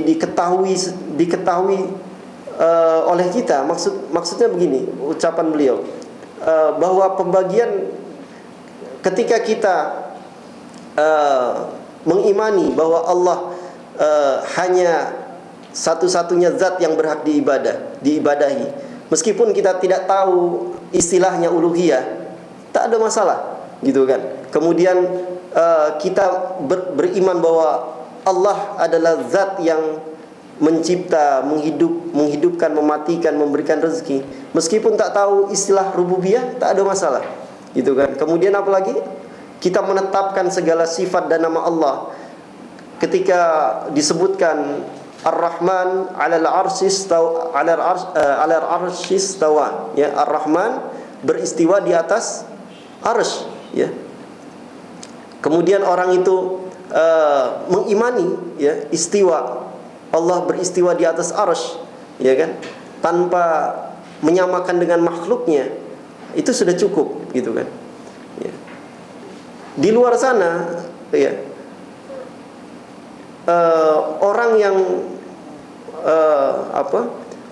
diketahui oleh kita. Maksudnya begini, ucapan beliau, bahwa pembagian ketika kita mengimani bahwa Allah hanya satu-satunya zat yang berhak diibadahi, meskipun kita tidak tahu istilahnya uluhiyah, tak ada masalah, gitu kan. Kemudian kita beriman bahwa Allah adalah zat yang mencipta, menghidupkan, mematikan, memberikan rezeki, meskipun tak tahu istilah rububiyah, tak ada masalah, gitu kan. Kemudian apalagi kita menetapkan segala sifat dan nama Allah ketika disebutkan Ar-Rahman 'alal 'arsy istawa, 'alal 'arsy istawa, ya, Ar-Rahman beristiwa di atas arsy, ya. Kemudian orang itu mengimani, ya, istiwa, Allah beristiwa di atas arsy, ya kan, tanpa menyamakan dengan makhluknya, itu sudah cukup, gitu kan, ya. Di luar sana, ya, orang yang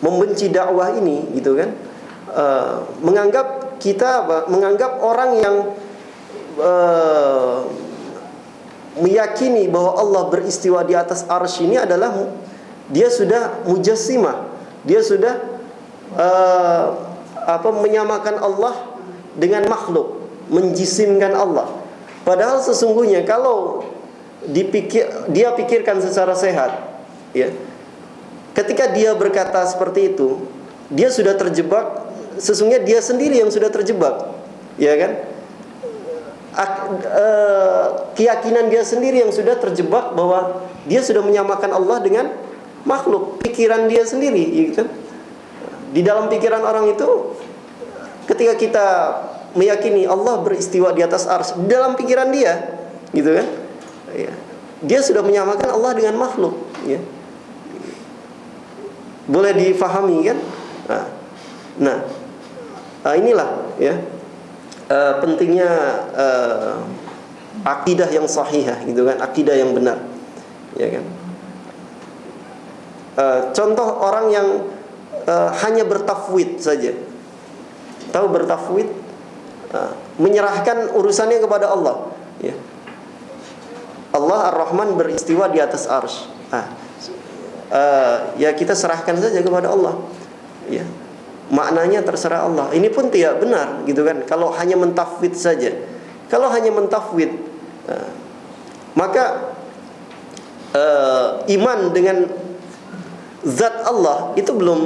membenci dakwah ini, gitu kan, menganggap orang yang meyakini bahwa Allah beristiwa di atas arsy ini adalah dia sudah mujassimah, dia sudah menyamakan Allah dengan makhluk, menjisimkan Allah. Padahal sesungguhnya kalau dia pikirkan secara sehat, ya, ketika dia berkata seperti itu, dia sudah terjebak. Sesungguhnya dia sendiri yang sudah terjebak, ya kan. Keyakinan dia sendiri yang sudah terjebak bahwa dia sudah menyamakan Allah dengan makhluk. Pikiran dia sendiri, ya kan. Di dalam pikiran orang itu, ketika kita meyakini Allah beristiwa di atas arsy, di dalam pikiran dia, gitu kan, ya, dia sudah menyamakan Allah dengan makhluk, ya. Boleh difahami kan? Nah, inilah, ya, pentingnya akidah yang sahihah, gitu kan, akidah yang benar, ya kan. Contoh orang yang hanya bertafwid saja. Tahu bertafwid? Menyerahkan urusannya kepada Allah, ya. Allah Ar-Rahman beristiwa di atas arsy. Ya, kita serahkan saja kepada Allah, ya. Maknanya terserah Allah. Ini pun tidak benar, gitu kan, kalau hanya mentafwid saja. Kalau hanya mentafwid, maka iman dengan zat Allah itu belum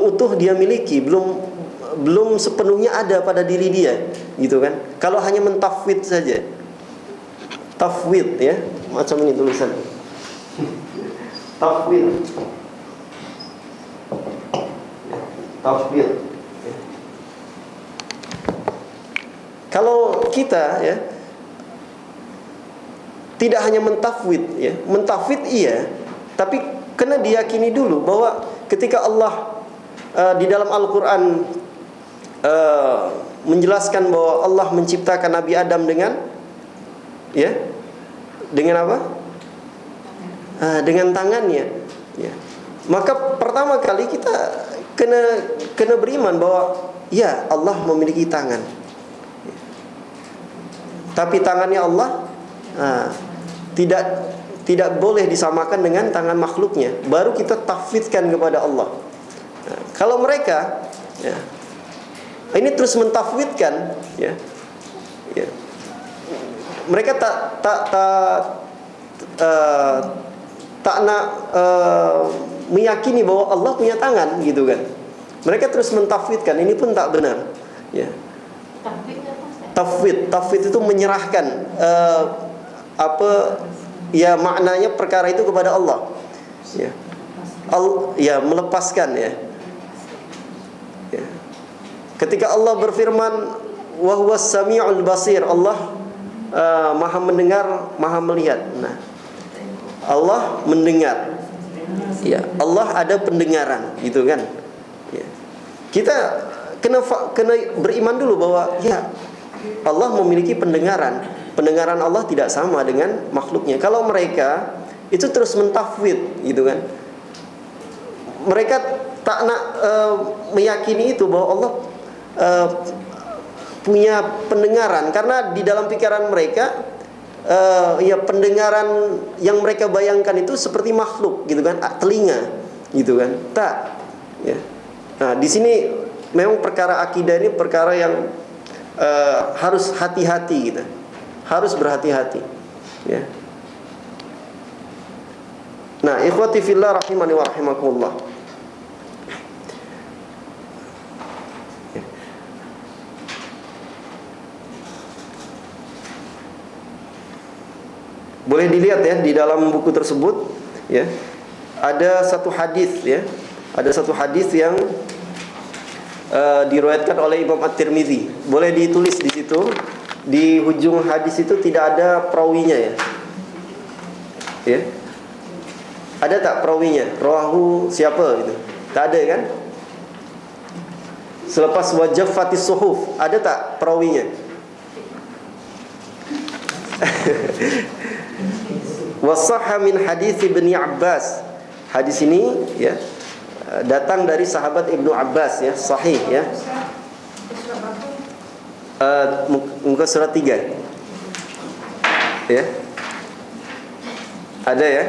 utuh dia miliki, belum sepenuhnya ada pada diri dia, gitu kan. Kalau hanya mentafwid saja, tafwid, ya, macam ini tulisan tafwid, tafwid. Kalau kita, ya, tidak hanya mentafwid, ya, mentafwid iya, tapi kena diyakini dulu bahwa ketika Allah di dalam Al-Quran menjelaskan bahwa Allah menciptakan Nabi Adam dengan dengan apa? Dengan tangannya. Ya. Maka pertama kali kita kena beriman bahwa ya Allah memiliki tangan. Tapi tangannya Allah tidak boleh disamakan dengan tangan makhluknya. Baru kita tafwidkan kepada Allah. Kalau mereka ini terus mentafwidkan, mereka tak nak meyakini bahwa Allah punya tangan, gitu kan. Mereka terus mentafwidkan, ini pun tak benar. Ya. Tafwid itu menyerahkan maknanya perkara itu kepada Allah. Ya. Melepaskan ya. Ketika Allah berfirman, wa huwas samiul basir, Allah Maha mendengar, Maha melihat. Nah, Allah mendengar. Ya, Allah ada pendengaran, gitu kan? Ya. Kita kena beriman dulu bahwa ya Allah memiliki pendengaran. Pendengaran Allah tidak sama dengan makhluknya. Kalau mereka itu terus mentafwid, gitu kan? Mereka tak nak meyakini itu bahwa Allah punya pendengaran, karena di dalam pikiran mereka pendengaran yang mereka bayangkan itu seperti makhluk, gitu kan, telinga, gitu kan. Tak, ya. Nah, di sini memang perkara akidah ini perkara yang harus hati-hati, gitu. Harus berhati-hati, ya. Nah, ikhwati fillah rahimani wa rahimakumullah. Boleh dilihat ya di dalam buku tersebut, ya. Ada satu hadis, ya. Ada satu hadis yang diriwayatkan oleh Imam At-Tirmidzi. Boleh ditulis di situ. Di hujung hadis itu tidak ada perawinya, ya. Ya. Ada tak perawinya? Rawahu siapa gitu? Tak ada kan? Selepas wajaffatis suhuf, ada tak perawinya? Wasahha min hadis Ibnu Abbas. Hadis ini ya datang dari sahabat Ibnu Abbas, ya, sahih, ya. Muka surat 3. Ya. Ada ya?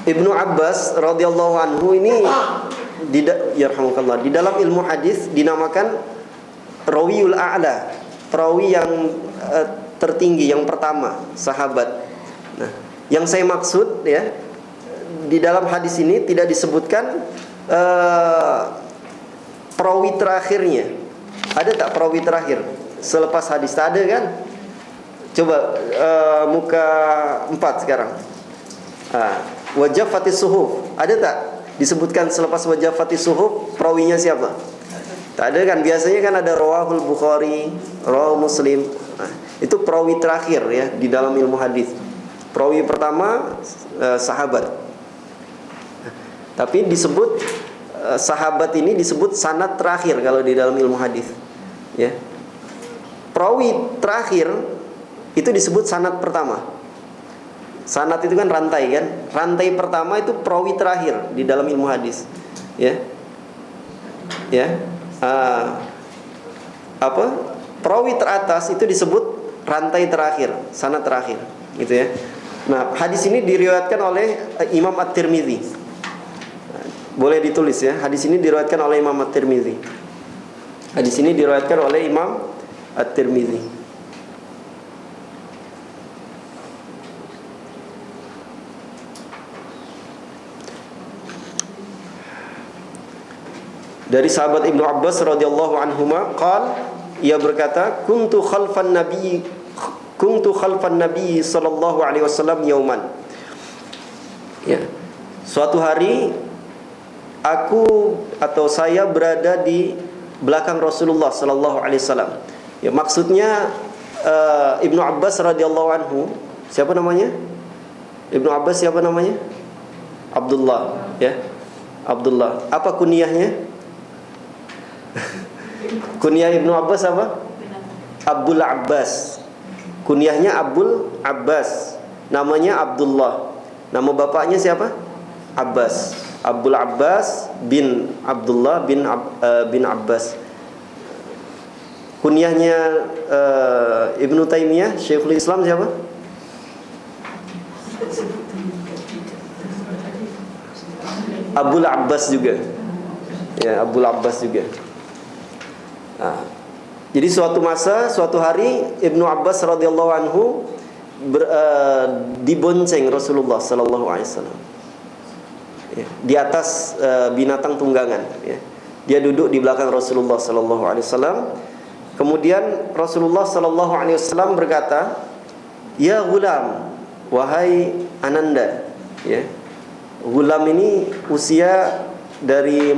Ibnu Abbas radhiyallahu anhu ini di dalam ilmu hadis dinamakan rawiul a'la, perawi yang tertinggi, yang pertama, sahabat. Nah, yang saya maksud, ya, di dalam hadis ini tidak disebutkan perawi terakhirnya. Ada tak perawi terakhir selepas hadis? Tak ada kan? Coba muka 4 sekarang. Wajafatis suhuf, ada tak disebutkan selepas wajafatis suhuf perawinya siapa? Tak ada kan? Biasanya kan ada rawahul Bukhari, rawahul Muslim. Nah, itu perawi terakhir, ya, di dalam ilmu hadis. Perawi pertama sahabat. Tapi disebut sahabat ini disebut sanad terakhir kalau di dalam ilmu hadis, ya. Perawi terakhir itu disebut sanad pertama. Sanad itu kan rantai, kan? Rantai pertama itu perawi terakhir di dalam ilmu hadis, ya. Ya. Perawi teratas itu disebut rantai terakhir, sanad terakhir, gitu ya. Nah, hadis ini diriwayatkan oleh Imam At-Tirmidzi. Boleh ditulis, ya. Hadis ini diriwayatkan oleh Imam At-Tirmidzi. Hadis ini diriwayatkan oleh Imam At-Tirmidzi. Dari sahabat Ibnu Abbas radhiyallahu anhuma ia berkata, kuntu khalfan nabi sallallahu alaihi wasallam yauman. Ya. Suatu hari saya berada di belakang Rasulullah sallallahu alaihi wasallam. Ya, maksudnya Ibnu Abbas radhiyallahu anhu, siapa namanya? Ibnu Abbas siapa namanya? Abdullah, ya. Abdullah. Apa kunyahnya? Kunyah Ibnu Abbas apa? Abul Abbas. Kunyahnya Abul Abbas. Namanya Abdullah. Nama bapaknya siapa? Abbas. Abul Abbas bin Abdullah bin Abbas. Kunyahnya Ibnu Taimiyah, Syekhul Islam siapa? Abul Abbas juga. Ya, Abul Abbas juga. Nah, jadi suatu masa, suatu hari Ibnu Abbas radhiyallahu anhu dibonceng Rasulullah sallallahu alaihi wasallam. Ya, di atas binatang tunggangan, ya. Dia duduk di belakang Rasulullah sallallahu alaihi wasallam. Kemudian Rasulullah sallallahu alaihi wasallam berkata, "Ya gulam, wahai Ananda." Ya. Gulam ini usia dari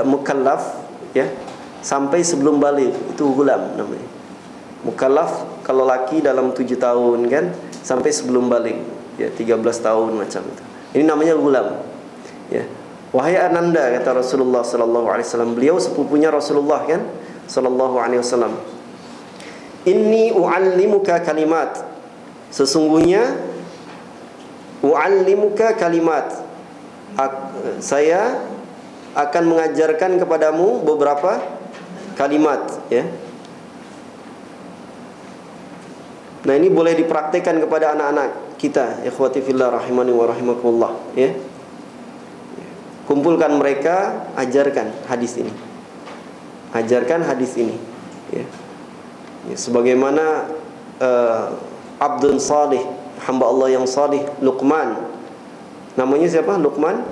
mukallaf, ya, sampai sebelum balik, itu gulam namanya. Mukallaf kalau laki dalam 7 tahun kan, sampai sebelum balik, ya, 13 tahun macam itu. Ini namanya gulam, ya. Wahai Ananda, kata Rasulullah sallallahu alaihi wasallam, beliau sepupunya Rasulullah kan sallallahu alaihi wasallam. Inni uallimuka kalimat. Sesungguhnya uallimuka kalimat. Saya akan mengajarkan kepadamu beberapa kalimat, ya. Nah, ini boleh dipraktikkan kepada anak-anak kita, ikhwati fillah rahimani wa rahimakumullah, ya. Kumpulkan mereka, ajarkan hadis ini. Ajarkan hadis ini, ya. Ya, sebagaimana abdun salih, hamba Allah yang salih, Luqman. Namanya siapa? Luqman?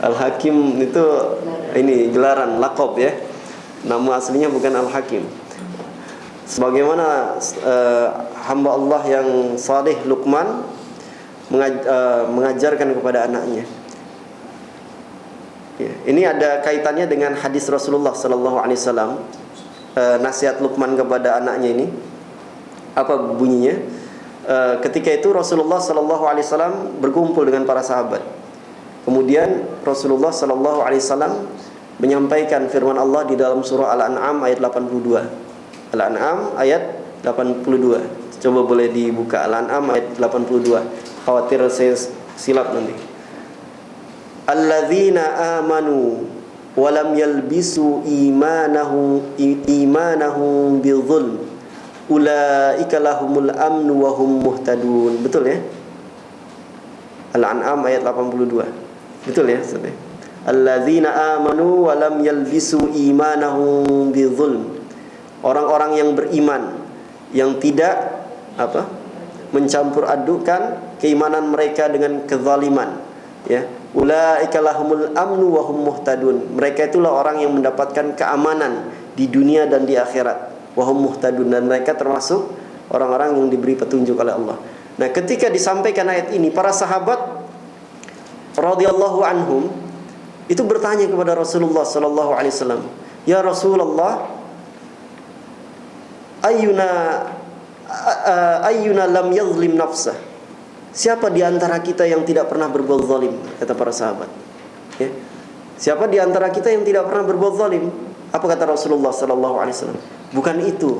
Al-Hakim itu ini gelaran, laqab, ya. Nama aslinya bukan Al-Hakim. Sebagaimana hamba Allah yang salih Luqman mengajarkan kepada anaknya. Ya, ini ada kaitannya dengan hadis Rasulullah sallallahu alaihi wasallam. Nasihat Luqman kepada anaknya ini apa bunyinya? Ketika itu Rasulullah sallallahu alaihi wasallam berkumpul dengan para sahabat. Kemudian Rasulullah sallallahu alaihi wasallam menyampaikan firman Allah di dalam surah Al-An'am ayat 82. Al-An'am ayat 82. Coba boleh dibuka Al-An'am ayat 82. Khawatir saya silap nanti. Alladzina amanu wa lam yalbisu imanahum bidzulm ulaika lahumul amnu wa hum muhtadun. Betul ya? Al-An'am ayat 82. Betul ya, Ustaz? Alladzina amanu wa lam yalbisu imanahum bidzulm. Orang-orang yang beriman yang tidak mencampur adukan keimanan mereka dengan kezaliman, ya. Ulaika lahumul amnu wa hum muhtadun. Mereka itulah orang yang mendapatkan keamanan di dunia dan di akhirat. Wa hum muhtadun, dan mereka termasuk orang-orang yang diberi petunjuk oleh Allah. Nah, ketika disampaikan ayat ini, para sahabat radhiyallahu anhum itu bertanya kepada Rasulullah sallallahu alaihi wasallam, "Ya Rasulullah, ayyuna lam yazlim nafsah?" Siapa di antara kita yang tidak pernah berbuat zalim? Kata para sahabat, ya. Siapa di antara kita yang tidak pernah berbuat zalim? Apa kata Rasulullah sallallahu alaihi wasallam? Bukan itu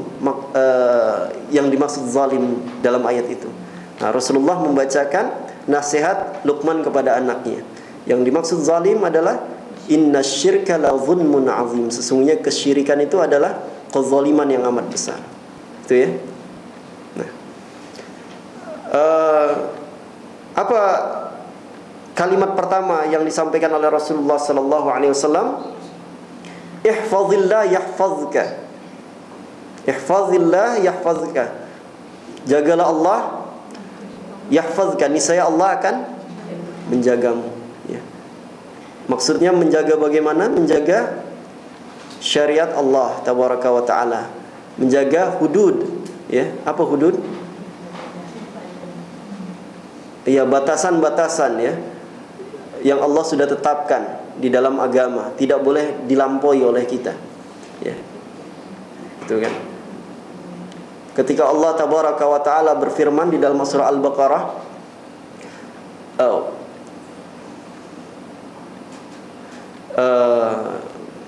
yang dimaksud zalim dalam ayat itu. Nah, Rasulullah membacakan nasihat Luqman kepada anaknya. Yang dimaksud zalim adalah innasyirka la zulmun azim. Sesungguhnya kesyirikan itu adalah kezaliman yang amat besar. Itu ya. Nah, apa kalimat pertama yang disampaikan oleh Rasulullah sallallahu alaihi wasallam? Ihfazillah yahfazka. Ihfazillah yahfazka. Jagalah Allah, yahfazka, niscaya Allah akan menjagamu, ya. Maksudnya menjaga bagaimana? Menjaga syariat Allah tabaraka wa taala, menjaga hudud, ya. Apa hudud? Ya, batasan-batasan, ya, yang Allah sudah tetapkan di dalam agama, tidak boleh dilampaui oleh kita, ya. Itu kan. Ketika Allah tabaraka wa taala berfirman di dalam surah Al-Baqarah,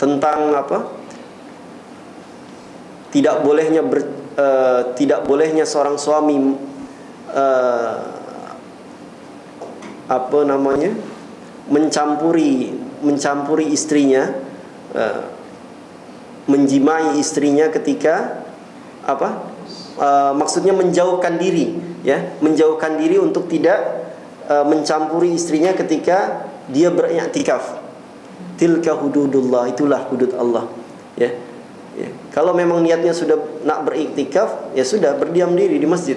tentang apa? Tidak bolehnya seorang suami mencampuri istrinya, menjimai istrinya ketika maksudnya menjauhkan diri, ya, menjauhkan diri untuk tidak mencampuri istrinya ketika dia beriktikaf. Tilka hududullah, itulah hudud Allah, ya. Ya. Kalau memang niatnya sudah nak beriktikaf, ya sudah, berdiam diri di masjid,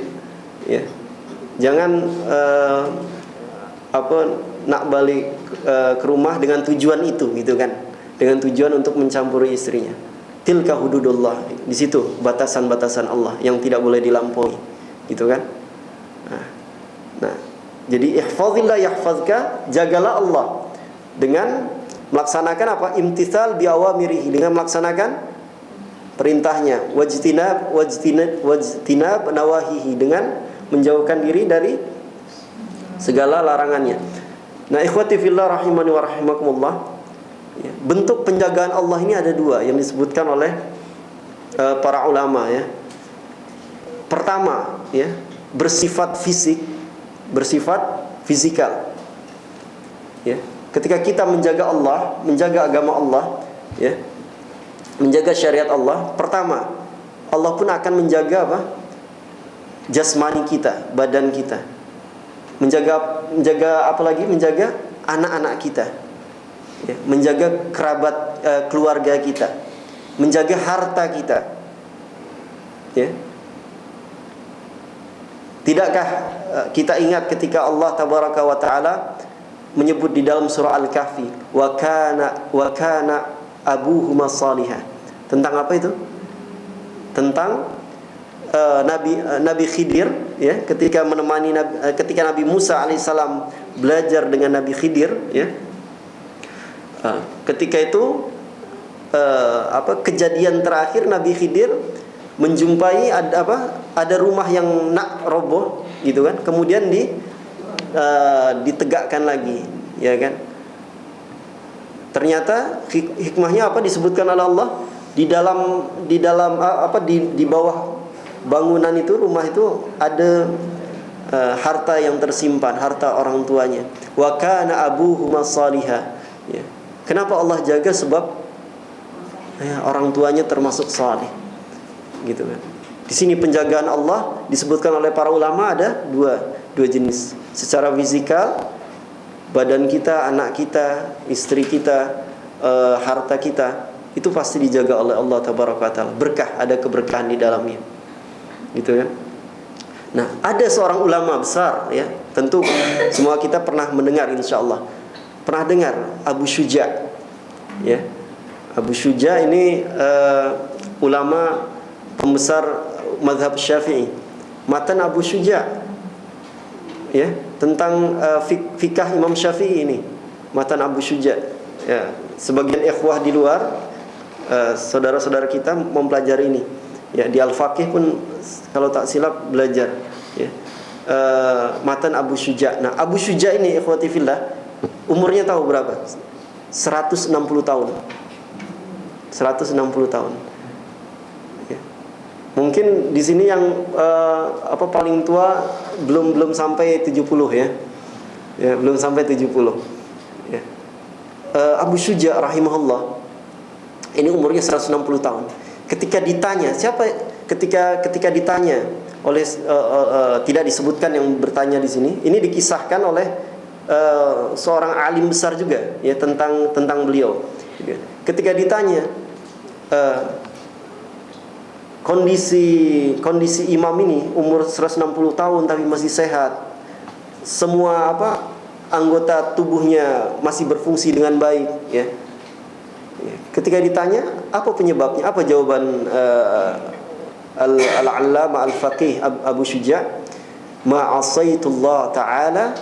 ya. Jangan nak balik ke rumah dengan tujuan itu, gitu kan? Dengan tujuan untuk mencampuri istrinya. Tilka hududullah, di situ batasan-batasan Allah yang tidak boleh dilampaui, gitu kan? Nah, jadi ihfazillah yahfazka, jagalah Allah dengan melaksanakan apa? Imtithal bi awamirihi, dengan melaksanakan perintahnya, wajtinab nawahihi, dengan menjauhkan diri dari segala larangannya. Nah, ikhwati fillah rahimani wa rahimakumullah, ya, bentuk penjagaan Allah ini ada dua yang disebutkan oleh para ulama, ya. Pertama, ya, bersifat fisik, bersifat fisikal, ya. Ketika kita menjaga Allah, menjaga agama Allah, ya, menjaga syariat Allah, pertama, Allah pun akan menjaga apa? Jasmani kita, badan kita. Menjaga apa lagi? Menjaga anak-anak kita, ya, menjaga kerabat keluarga kita, menjaga harta kita, ya. Tidakkah kita ingat ketika Allah tabaraka wa taala menyebut di dalam surah Al-Kahfi, wa kana abuhuma salihah. Tentang apa itu? Tentang Nabi Khidir, ya, ketika menemani ketika Nabi Musa alaihissalam belajar dengan Nabi Khidir, ya. Ketika itu kejadian terakhir Nabi Khidir menjumpai ada rumah yang nak roboh, gitu kan? Kemudian ditegakkan lagi, ya kan? Ternyata hikmahnya apa disebutkan oleh Allah di bawah bangunan itu, rumah itu ada harta yang tersimpan, harta orang tuanya. Wa kana abuhuma salihah. Ya. Kenapa Allah jaga? Sebab orang tuanya termasuk salih, gitu kan. Di sini penjagaan Allah disebutkan oleh para ulama ada dua jenis. Secara fisikal, badan kita, anak kita, istri kita, harta kita, itu pasti dijaga oleh Allah tabaraka taala. Berkah, ada keberkahan di dalamnya, gitu kan. Nah, ada seorang ulama besar, ya, tentu semua kita pernah mendengar, insyaallah pernah dengar, Abu Syuja, ya. Abu Syuja ini ulama pembesar mazhab Syafi'i. Matan Abu Syuja, ya, tentang fikah Imam Syafi'i ini, matan Abu Syuja, ya. Sebagian ikhwah di luar, saudara-saudara kita mempelajari ini, ya, di Al-Faqih pun kalau tak silap belajar, ya, matan Abu Syuja. Nah, Abu Syuja ini ikhwati fillah, umurnya tahu berapa? 160 tahun. 160 tahun. Ya. Mungkin di sini yang paling tua belum sampai 70, ya. Ya, belum sampai 70. Ya. Abu Syuja rahimahullah ini umurnya 160 tahun. Ketika ditanya, ketika ditanya oleh tidak disebutkan yang bertanya di sini. Ini dikisahkan oleh seorang alim besar juga, ya, tentang beliau. Ketika ditanya kondisi imam ini umur 160 tahun tapi masih sehat, semua anggota tubuhnya masih berfungsi dengan baik, ya. Ketika ditanya apa penyebabnya, apa jawaban al-allama al-faqih Abu Syuja? Ma'asaitullah ta'ala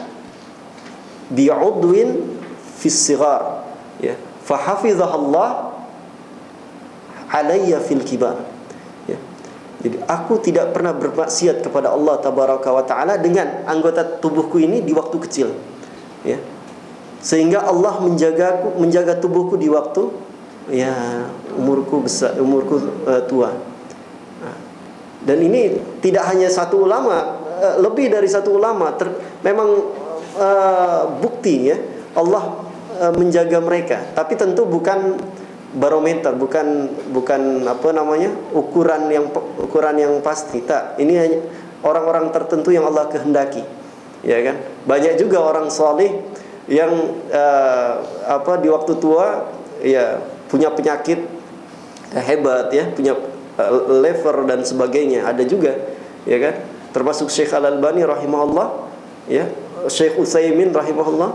bi'udwin fis sighar, ya, fahafizahallah alayya fil kibar, ya. Jadi aku tidak pernah bermaksiat kepada Allah tabaraka wa taala dengan anggota tubuhku ini di waktu kecil, ya. Sehingga Allah menjaga tubuhku di waktu ya umurku besar, umurku tua. Dan ini tidak hanya satu ulama, lebih dari satu ulama memang bukti ya Allah menjaga mereka. Tapi tentu bukan barometer, bukan apa namanya ukuran yang pasti. Tak, ini hanya orang-orang tertentu yang Allah kehendaki, ya kan. Banyak juga orang saleh yang di waktu tua ya punya penyakit hebat ya, punya liver dan sebagainya, ada juga, ya kan. Termasuk Syekh Al-Albani rahimahullah, ya, Syekh Utsaimin rahimahullah,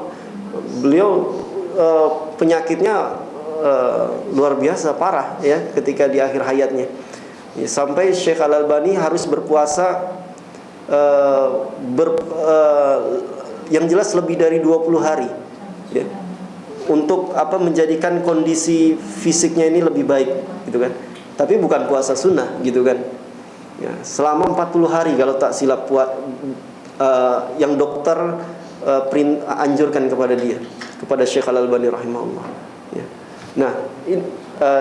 beliau penyakitnya luar biasa parah ya ketika di akhir hayatnya, ya, sampai Syekh Al-Albani harus berpuasa yang jelas lebih dari 20 hari ya, untuk menjadikan kondisi fisiknya ini lebih baik gitu kan. Tapi bukan puasa sunnah gitu kan ya, selama 40 hari kalau tak silap yang dokter anjurkan kepada dia, kepada Syekh Al-Albani rahimahullah ya. Nah,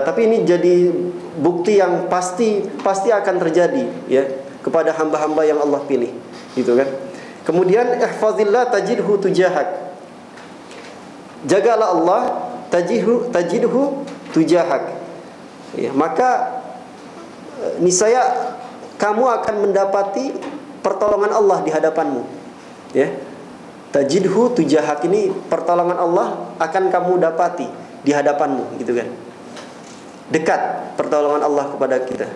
tapi ini jadi bukti yang pasti akan terjadi ya kepada hamba-hamba yang Allah pilih, gitu kan. Kemudian ihfazillah tajidhu tujahak. Jagalah Allah tajidhu tujahak. Ya, maka niscaya kamu akan mendapati pertolongan Allah di hadapanmu. Ya. Tajidhu tujahak ini pertolongan Allah akan kamu dapati di hadapanmu, gitu kan. Dekat pertolongan Allah kepada kita.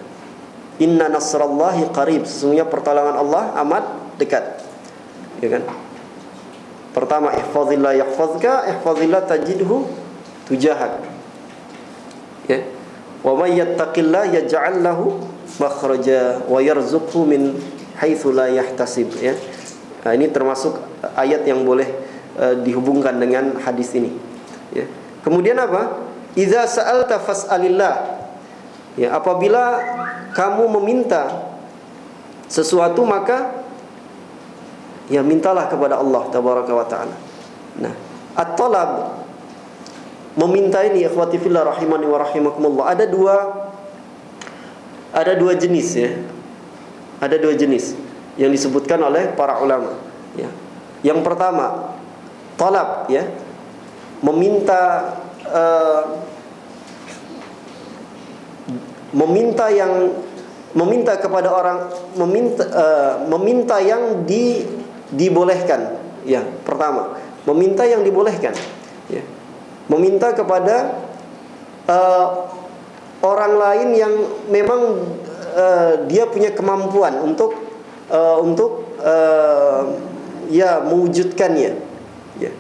Inna nasrallahi qarib, sesungguhnya pertolongan Allah amat dekat, ya kan. Pertama, ihfazillah yahfazka, ihfazillah tajidhu tujahak, ya. Wa may yattaqillah yaj'al lahu makhraja wa yarzuqhu min haitsu la yahtasib, ya. Nah, ini termasuk ayat yang boleh dihubungkan dengan hadis ini, ya. Kemudian apa? Idza sa'alta fas'alillah. Ya, apabila kamu meminta sesuatu maka ya mintalah kepada Allah tabaraka wa taala. Nah, at-talab, meminta ini ikhwati fillah rahimani wa rahimakumullah, ada dua jenis ya. Ada dua jenis yang disebutkan oleh para ulama, ya. Yang pertama, talab ya, meminta kepada orang, meminta yang dibolehkan, ya. Pertama, meminta yang dibolehkan, ya. Meminta kepada orang lain yang memang dia punya kemampuan untuk ya mewujudkannya, ya.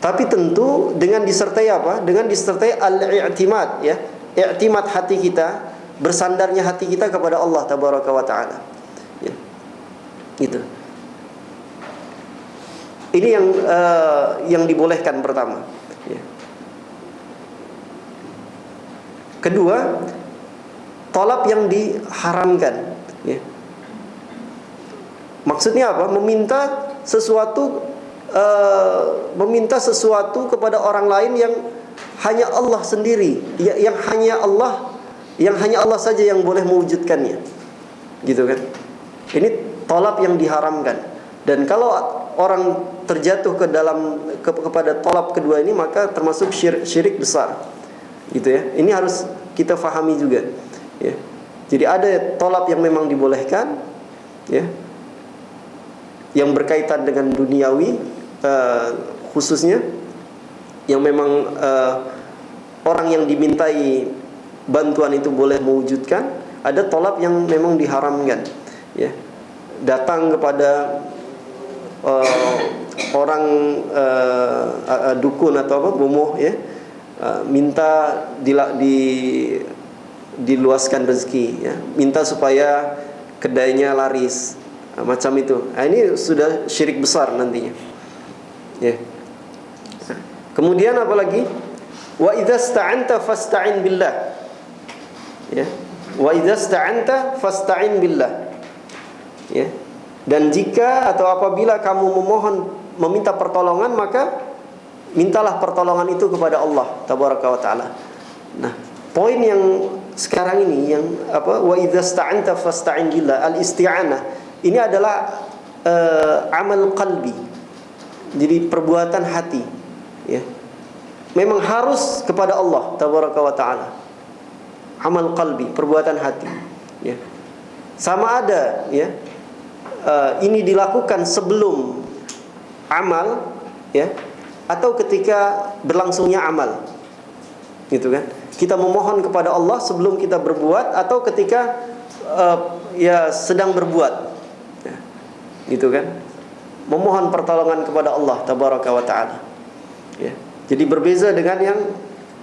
Tapi tentu dengan disertai apa? Dengan disertai al-i'timad, ya. I'timad hati kita, bersandarnya hati kita kepada Allah tabaraka wa taala. Ya. Gitu. Ini yang dibolehkan pertama, ya. Kedua, talab yang diharamkan, ya. Maksudnya apa? Meminta sesuatu kepada orang lain yang hanya Allah sendiri, yang hanya Allah saja yang boleh mewujudkannya, gitu kan. Ini talab yang diharamkan. Dan kalau orang terjatuh kepada talab kedua ini, maka termasuk syirik besar, gitu ya. Ini harus kita fahami juga, ya. Jadi ada talab yang memang dibolehkan, ya, yang berkaitan dengan duniawi, khususnya yang memang orang yang dimintai bantuan itu boleh mewujudkan. Ada talab yang memang diharamkan, ya. Datang kepada orang dukun atau bomoh, ya, minta diluaskan rezeki, ya, minta supaya kedainya laris, macam itu. Nah, ini sudah syirik besar nantinya, ya. Kemudian apa lagi? Wa idza sta'anta fasta'in billah. Ya. Wa idza sta'anta fasta'in billah. Ya. Dan jika atau apabila kamu meminta pertolongan, maka mintalah pertolongan itu kepada Allah tabaraka wa taala. Nah, poin yang sekarang ini yang wa idza sta'anta fasta'in billah, al-isti'anah. Ini adalah amal qalbi. Jadi perbuatan hati, ya. Memang harus kepada Allah tabaraka wa taala. Amal qalbi, perbuatan hati, ya. Sama ada, ya, ini dilakukan sebelum amal, ya, atau ketika berlangsungnya amal, gitu kan? Kita memohon kepada Allah sebelum kita berbuat, atau ketika ya sedang berbuat, ya, gitu kan? Memohon pertolongan kepada Allah tabaraka wa taala, ya. Jadi berbeza dengan yang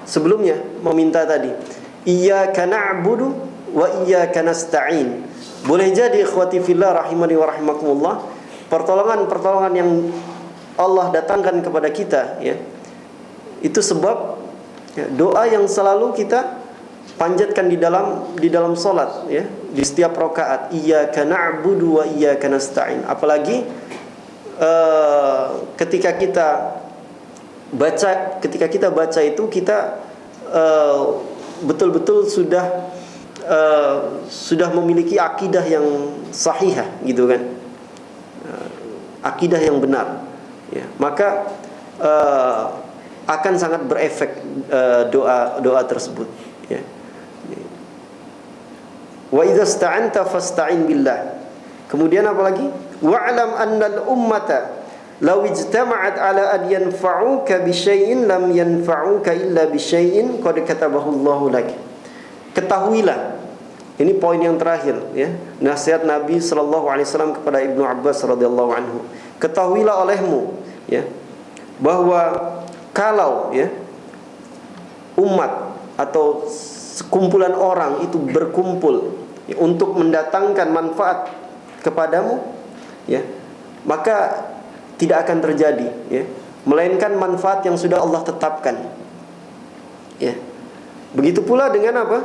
sebelumnya meminta tadi. Iyyaka na'budu wa iyyaka nasta'in. Boleh jadi ikhwati fillah rahimani wa rahimakumullah, pertolongan yang Allah datangkan kepada kita, ya, itu sebab, ya, doa yang selalu kita panjatkan di dalam salat, ya, di setiap rakaat. Iyyaka na'budu wa iyyaka nasta'in. Apalagi ketika kita baca itu, kita betul-betul sudah memiliki akidah yang sahihah, gitu kan, akidah yang benar, ya, maka akan sangat berefek doa tersebut, ya. Wa idza sta'anta fasta'in billah. Kemudian apa lagi? Wa'lam annal ummata law ijtama'at ala an yanfa'uka bi syai'in lam yanfa'uka illa bi syai'in qad katabahu Allahu lak. Ketahuilah, ini poin yang terakhir, ya, nasihat Nabi sallallahu alaihi wasallam kepada Ibnu Abbas radhiyallahu anhu. Ketahuilah olehmu, ya, bahwa kalau, ya, umat atau sekumpulan orang itu berkumpul, ya, untuk mendatangkan manfaat kepadamu, ya, maka tidak akan terjadi, ya, melainkan manfaat yang sudah Allah tetapkan, ya. Begitu pula dengan apa?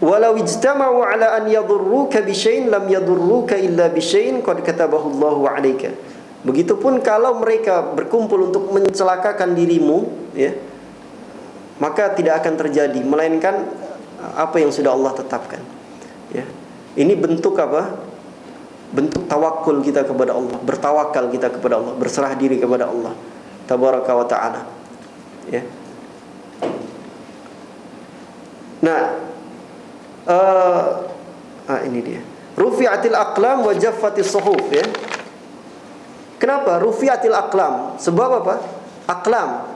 Walau ijtama'u ala an yadurruka bi syai'in lam yadurruka illa bi syai'in qad katabahu Allahu 'alaika. Begitupun kalau mereka berkumpul untuk mencelakakan dirimu, ya, maka tidak akan terjadi melainkan apa yang sudah Allah tetapkan, ya. Ini bentuk apa? Bentuk tawakul kita kepada Allah, bertawakal kita kepada Allah, berserah diri kepada Allah tabaraka wa ta'ala, ya. Nah, ini dia. Rufi'atil aqlam wa jaffatis suhuf, ya. Kenapa rufi'atil aqlam? Sebab apa? Aqlam,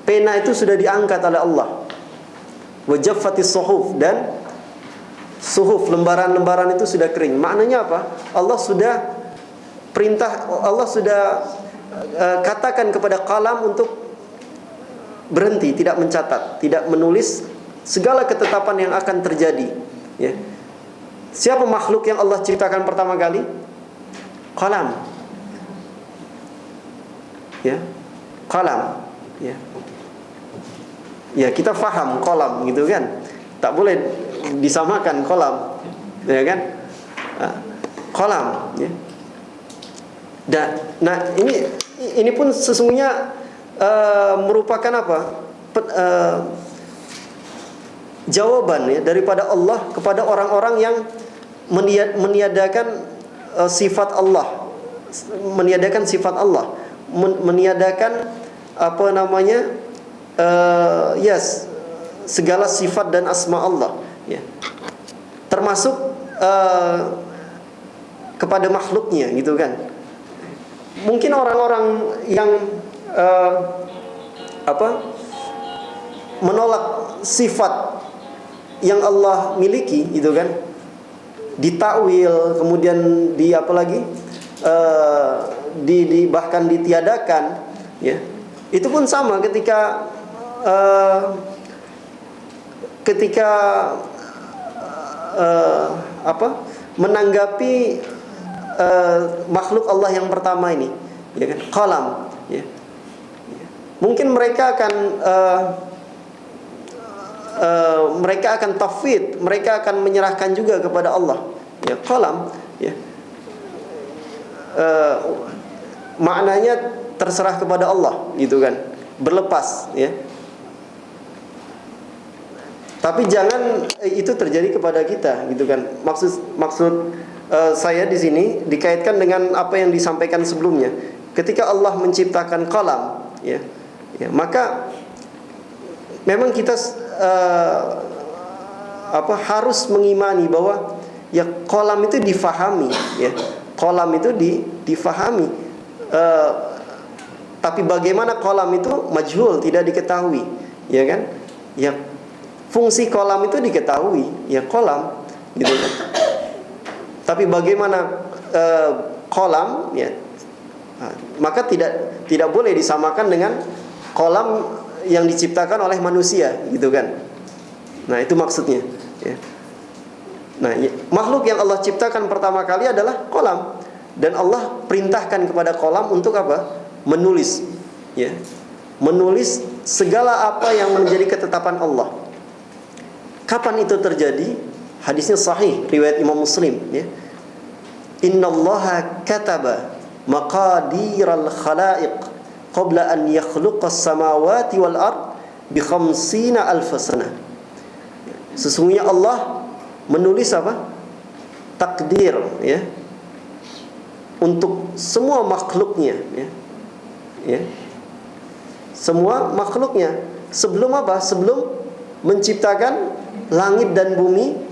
pena itu sudah diangkat oleh Allah. Wa jaffatis suhuf, dan suhuf, lembaran-lembaran itu sudah kering. Maknanya apa? Allah sudah perintah, Allah sudah katakan kepada qalam untuk berhenti, tidak mencatat, tidak menulis segala ketetapan yang akan terjadi, ya. Siapa makhluk yang Allah ciptakan pertama kali? Qalam, ya. Qalam, ya. Ya, kita faham qalam, gitu kan. Tak boleh disamakan qalam, ya kan? Qalam, ya. Dan nah, ini pun sesungguhnya merupakan apa? Jawaban, ya, daripada Allah kepada orang-orang yang meniadakan sifat Allah, meniadakan sifat Allah, meniadakan apa namanya, segala sifat dan asma Allah, ya, termasuk kepada makhluknya, gitu kan. Mungkin orang-orang yang menolak sifat yang Allah miliki, gitu kan, ditakwil, kemudian bahkan ditiadakan, ya. Itu pun sama ketika menanggapi makhluk Allah yang pertama ini, ya kan, qalam, ya. Mungkin mereka akan mereka akan tafwid, mereka akan menyerahkan juga kepada Allah. Ya, qalam, ya. Maknanya terserah kepada Allah, gitu kan, berlepas, ya. Tapi jangan itu terjadi kepada kita, gitu kan. Maksud saya di sini dikaitkan dengan apa yang disampaikan sebelumnya. Ketika Allah menciptakan qalam, ya, maka memang kita harus mengimani bahwa ya qalam itu difahami, ya. Qalam itu difahami. Tapi bagaimana qalam itu majhul, tidak diketahui, ya kan? Ya, fungsi qalam itu diketahui, ya qalam, gitu kan. Tapi bagaimana qalam, ya, maka tidak boleh disamakan dengan qalam yang diciptakan oleh manusia, gitu kan. Nah, itu maksudnya, ya. Nah, makhluk yang Allah ciptakan pertama kali adalah qalam, dan Allah perintahkan kepada qalam untuk apa? Menulis, ya. Menulis segala apa yang menjadi ketetapan Allah. Kapan itu terjadi? Hadisnya sahih, riwayat Imam Muslim, ya. Innallaha kataba maqadiral khalaiq qabla an yakhluqas samawati wal ard bi 50 alf sanah. Sesungguhnya Allah menulis apa? Takdir, ya, untuk semua makhluknya, ya. Ya. Semua makhluknya. Sebelum apa? Sebelum menciptakan langit dan bumi.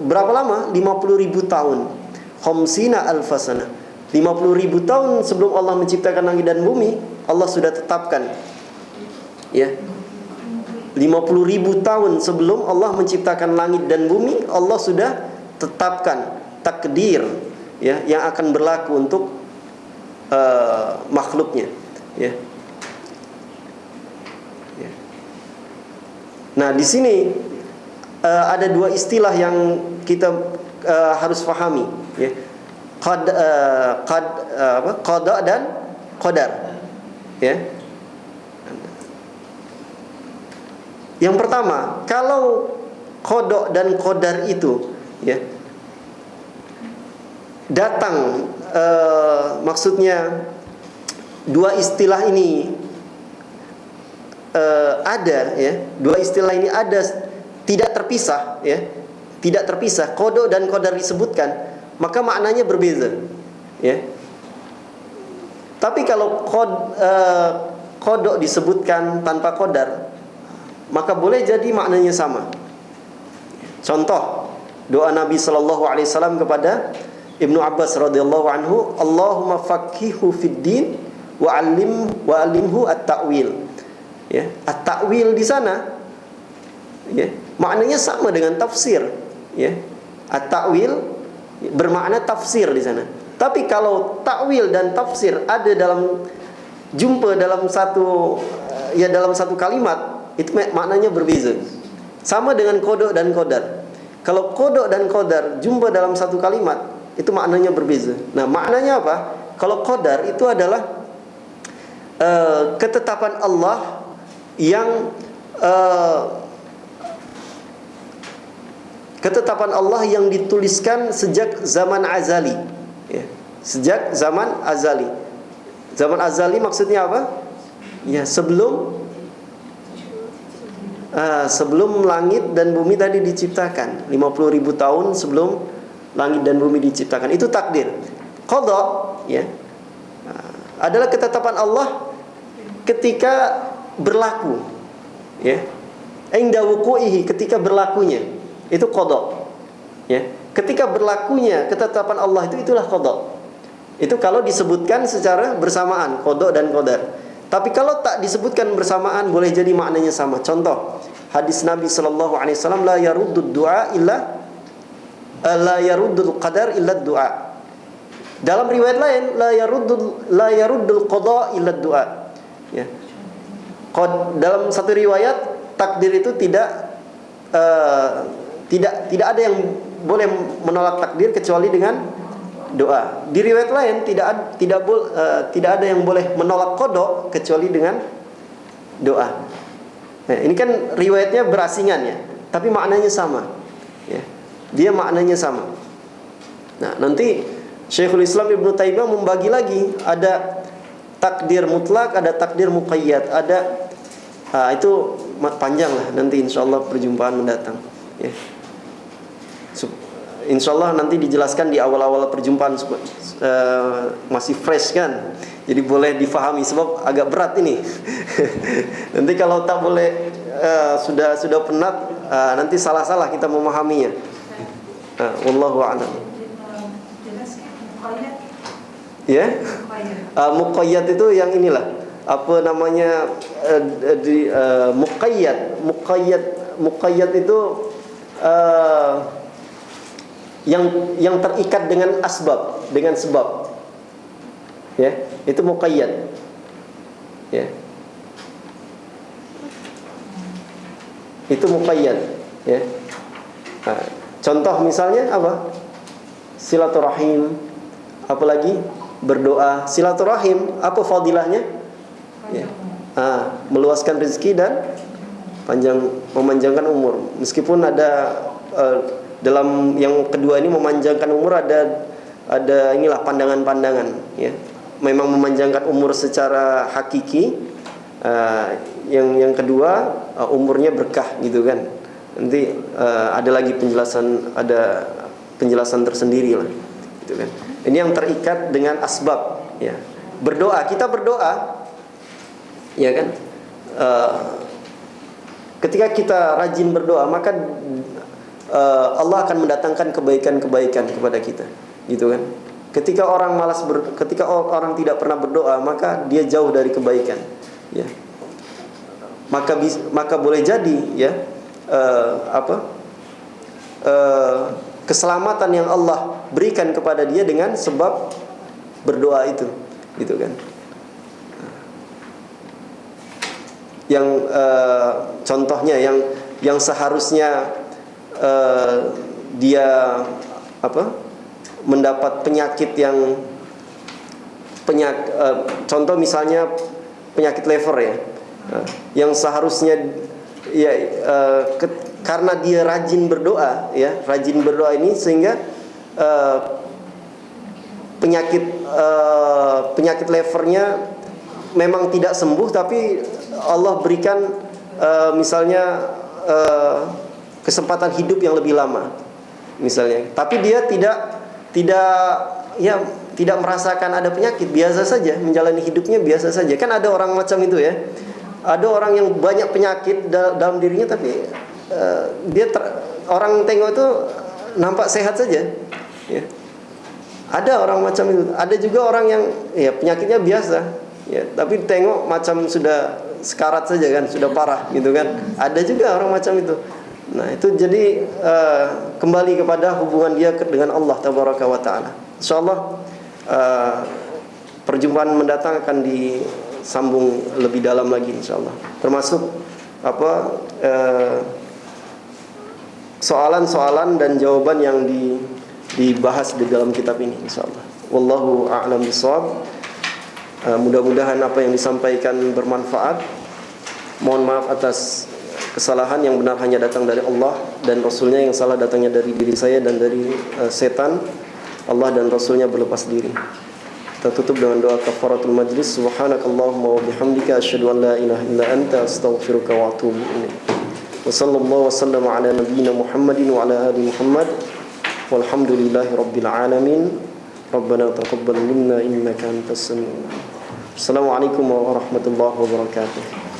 Berapa lama? 50.000 tahun. Khamsina alfasana. 50.000 tahun sebelum Allah menciptakan langit dan bumi, Allah sudah tetapkan, ya. 50.000 tahun sebelum Allah menciptakan langit dan bumi, Allah sudah tetapkan takdir, ya, yang akan berlaku untuk makhluknya, ya. Ya. Nah, di sini ada dua istilah yang kita harus pahami, ya. Qada dan qadar, ya. Yang pertama, kalau qada dan qadar itu, ya, datang, maksudnya dua istilah ini ada, ya, dua istilah ini ada, tidak terpisah, ya, tidak terpisah. Qada dan qadar disebutkan, maka maknanya berbeza, ya. Tapi kalau qada disebutkan tanpa qadar, maka boleh jadi maknanya sama. Contoh doa Nabi sallallahu alaihi wasallam kepada Ibnu Abbas radhiyallahu anhu, Allahumma faqihu fid din wa alimhu at-ta'wil. Ya, at-ta'wil di sana, ya, maknanya sama dengan tafsir, ya. At-ta'wil bermakna tafsir di sana. Tapi kalau ta'wil dan tafsir ada jumpa dalam satu kalimat, itu maknanya berbeza. Sama dengan qada dan qadar. Kalau qada dan qadar jumpa dalam satu kalimat, itu maknanya berbeza. Nah, maknanya apa? Kalau qadar itu adalah ketetapan Allah yang dituliskan sejak zaman azali, ya. Sejak zaman azali. Zaman azali maksudnya apa? Ya, sebelum langit dan bumi tadi diciptakan, 50.000 tahun sebelum langit dan bumi diciptakan. Itu takdir. Qada, ya, adalah ketetapan Allah ketika berlaku, ya. Inda wuqu'ihi, ketika berlakunya. Itu qada, ya. Ketika berlakunya ketetapan Allah itulah qada. Itu kalau disebutkan secara bersamaan, qada dan qadar. Tapi kalau tak disebutkan bersamaan, boleh jadi maknanya sama. Contoh, hadis Nabi sallallahu alaihi wasallam, la yaruddul qadar illa du'a. Dalam riwayat lain, la yaruddul qada illa du'a. Ya. Dalam satu riwayat, takdir itu tidak ada yang boleh menolak takdir kecuali dengan doa. Di riwayat lain tidak ada yang boleh menolak qada kecuali dengan doa. Nah, ini kan riwayatnya berasingan ya, tapi maknanya sama. Ya, dia maknanya sama. Nah, nanti Syekhul Islam Ibnu Taimiyah membagi lagi, ada takdir mutlak, ada takdir muqayyad, ada itu panjang lah, nanti insyaallah perjumpaan mendatang. Ya. Insyaallah nanti dijelaskan di awal-awal perjumpaan, masih fresh kan. Jadi boleh difahami sebab agak berat ini. Nanti kalau tak boleh sudah penat, nanti salah-salah kita memahaminya. Wallahu a'lam. Ya, muqayyad itu yang inilah, apa namanya, muqayyad itu yang terikat dengan asbab, dengan sebab. Ya, itu muqayyad. Ya. Itu muqayyad, ya. Contoh misalnya apa? Silaturahim, apalagi berdoa. Silaturahim, apa fadilahnya? Ya. Meluaskan rezeki dan memanjangkan umur. Meskipun ada dalam yang kedua ini memanjangkan umur, ada inilah pandangan-pandangan, ya. Memang memanjangkan umur secara hakiki. Yang kedua, umurnya berkah gitu kan. Nanti ada lagi penjelasan tersendiri lah, gitu kan. Ini yang terikat dengan asbab, ya. Berdoa, kita berdoa, ya kan. Ketika kita rajin berdoa, maka Allah akan mendatangkan kebaikan-kebaikan kepada kita, gitu kan. Ketika orang ketika orang tidak pernah berdoa, maka dia jauh dari kebaikan, ya. Maka boleh jadi, ya, keselamatan yang Allah berikan kepada dia dengan sebab berdoa itu, gitu kan. Yang contohnya yang seharusnya dia mendapat penyakit contoh misalnya penyakit liver, ya. Yang seharusnya, ya, karena dia rajin berdoa, ya, rajin berdoa ini sehingga penyakit levernya memang tidak sembuh, tapi Allah berikan misalnya kesempatan hidup yang lebih lama, misalnya. Tapi dia tidak merasakan ada penyakit, biasa saja menjalani hidupnya biasa saja. Kan ada orang macam itu, ya. Ada orang yang banyak penyakit dalam dirinya, tapi orang tengok itu nampak sehat saja, ya. Ada orang macam itu. Ada juga orang yang, ya, penyakitnya biasa, ya, tapi tengok macam sudah sekarat saja kan, sudah parah gitu kan. Ada juga orang macam itu. Nah, itu jadi kembali kepada hubungan dia dengan Allah Tabaraka wa Ta'ala. InsyaAllah perjumpaan mendatang akan disambung lebih dalam lagi, insyaallah. Termasuk soalan-soalan dan jawaban yang dibahas di dalam kitab ini, insyaallah. Wallahu a'lam bishawab. Mudah-mudahan apa yang disampaikan bermanfaat. Mohon maaf atas kesalahan, yang benar hanya datang dari Allah dan Rasulnya, yang salah datangnya dari diri saya dan dari setan. Allah dan Rasulnya berlepas diri. Kita tutup dengan doa kafaratul majlis. Subhanakallahumma wa bihamdika asyhadu an la ilaha illa anta astaghfiruka wa atubu ilaik. Wa sallallahu wasallam ala nabiyyina Muhammadin wa ala ali Muhammad. Walhamdulillahi rabbil alamin. Rabbana taqabbal minna innaka antas samiul alim. Assalamualaikum warahmatullahi wabarakatuh.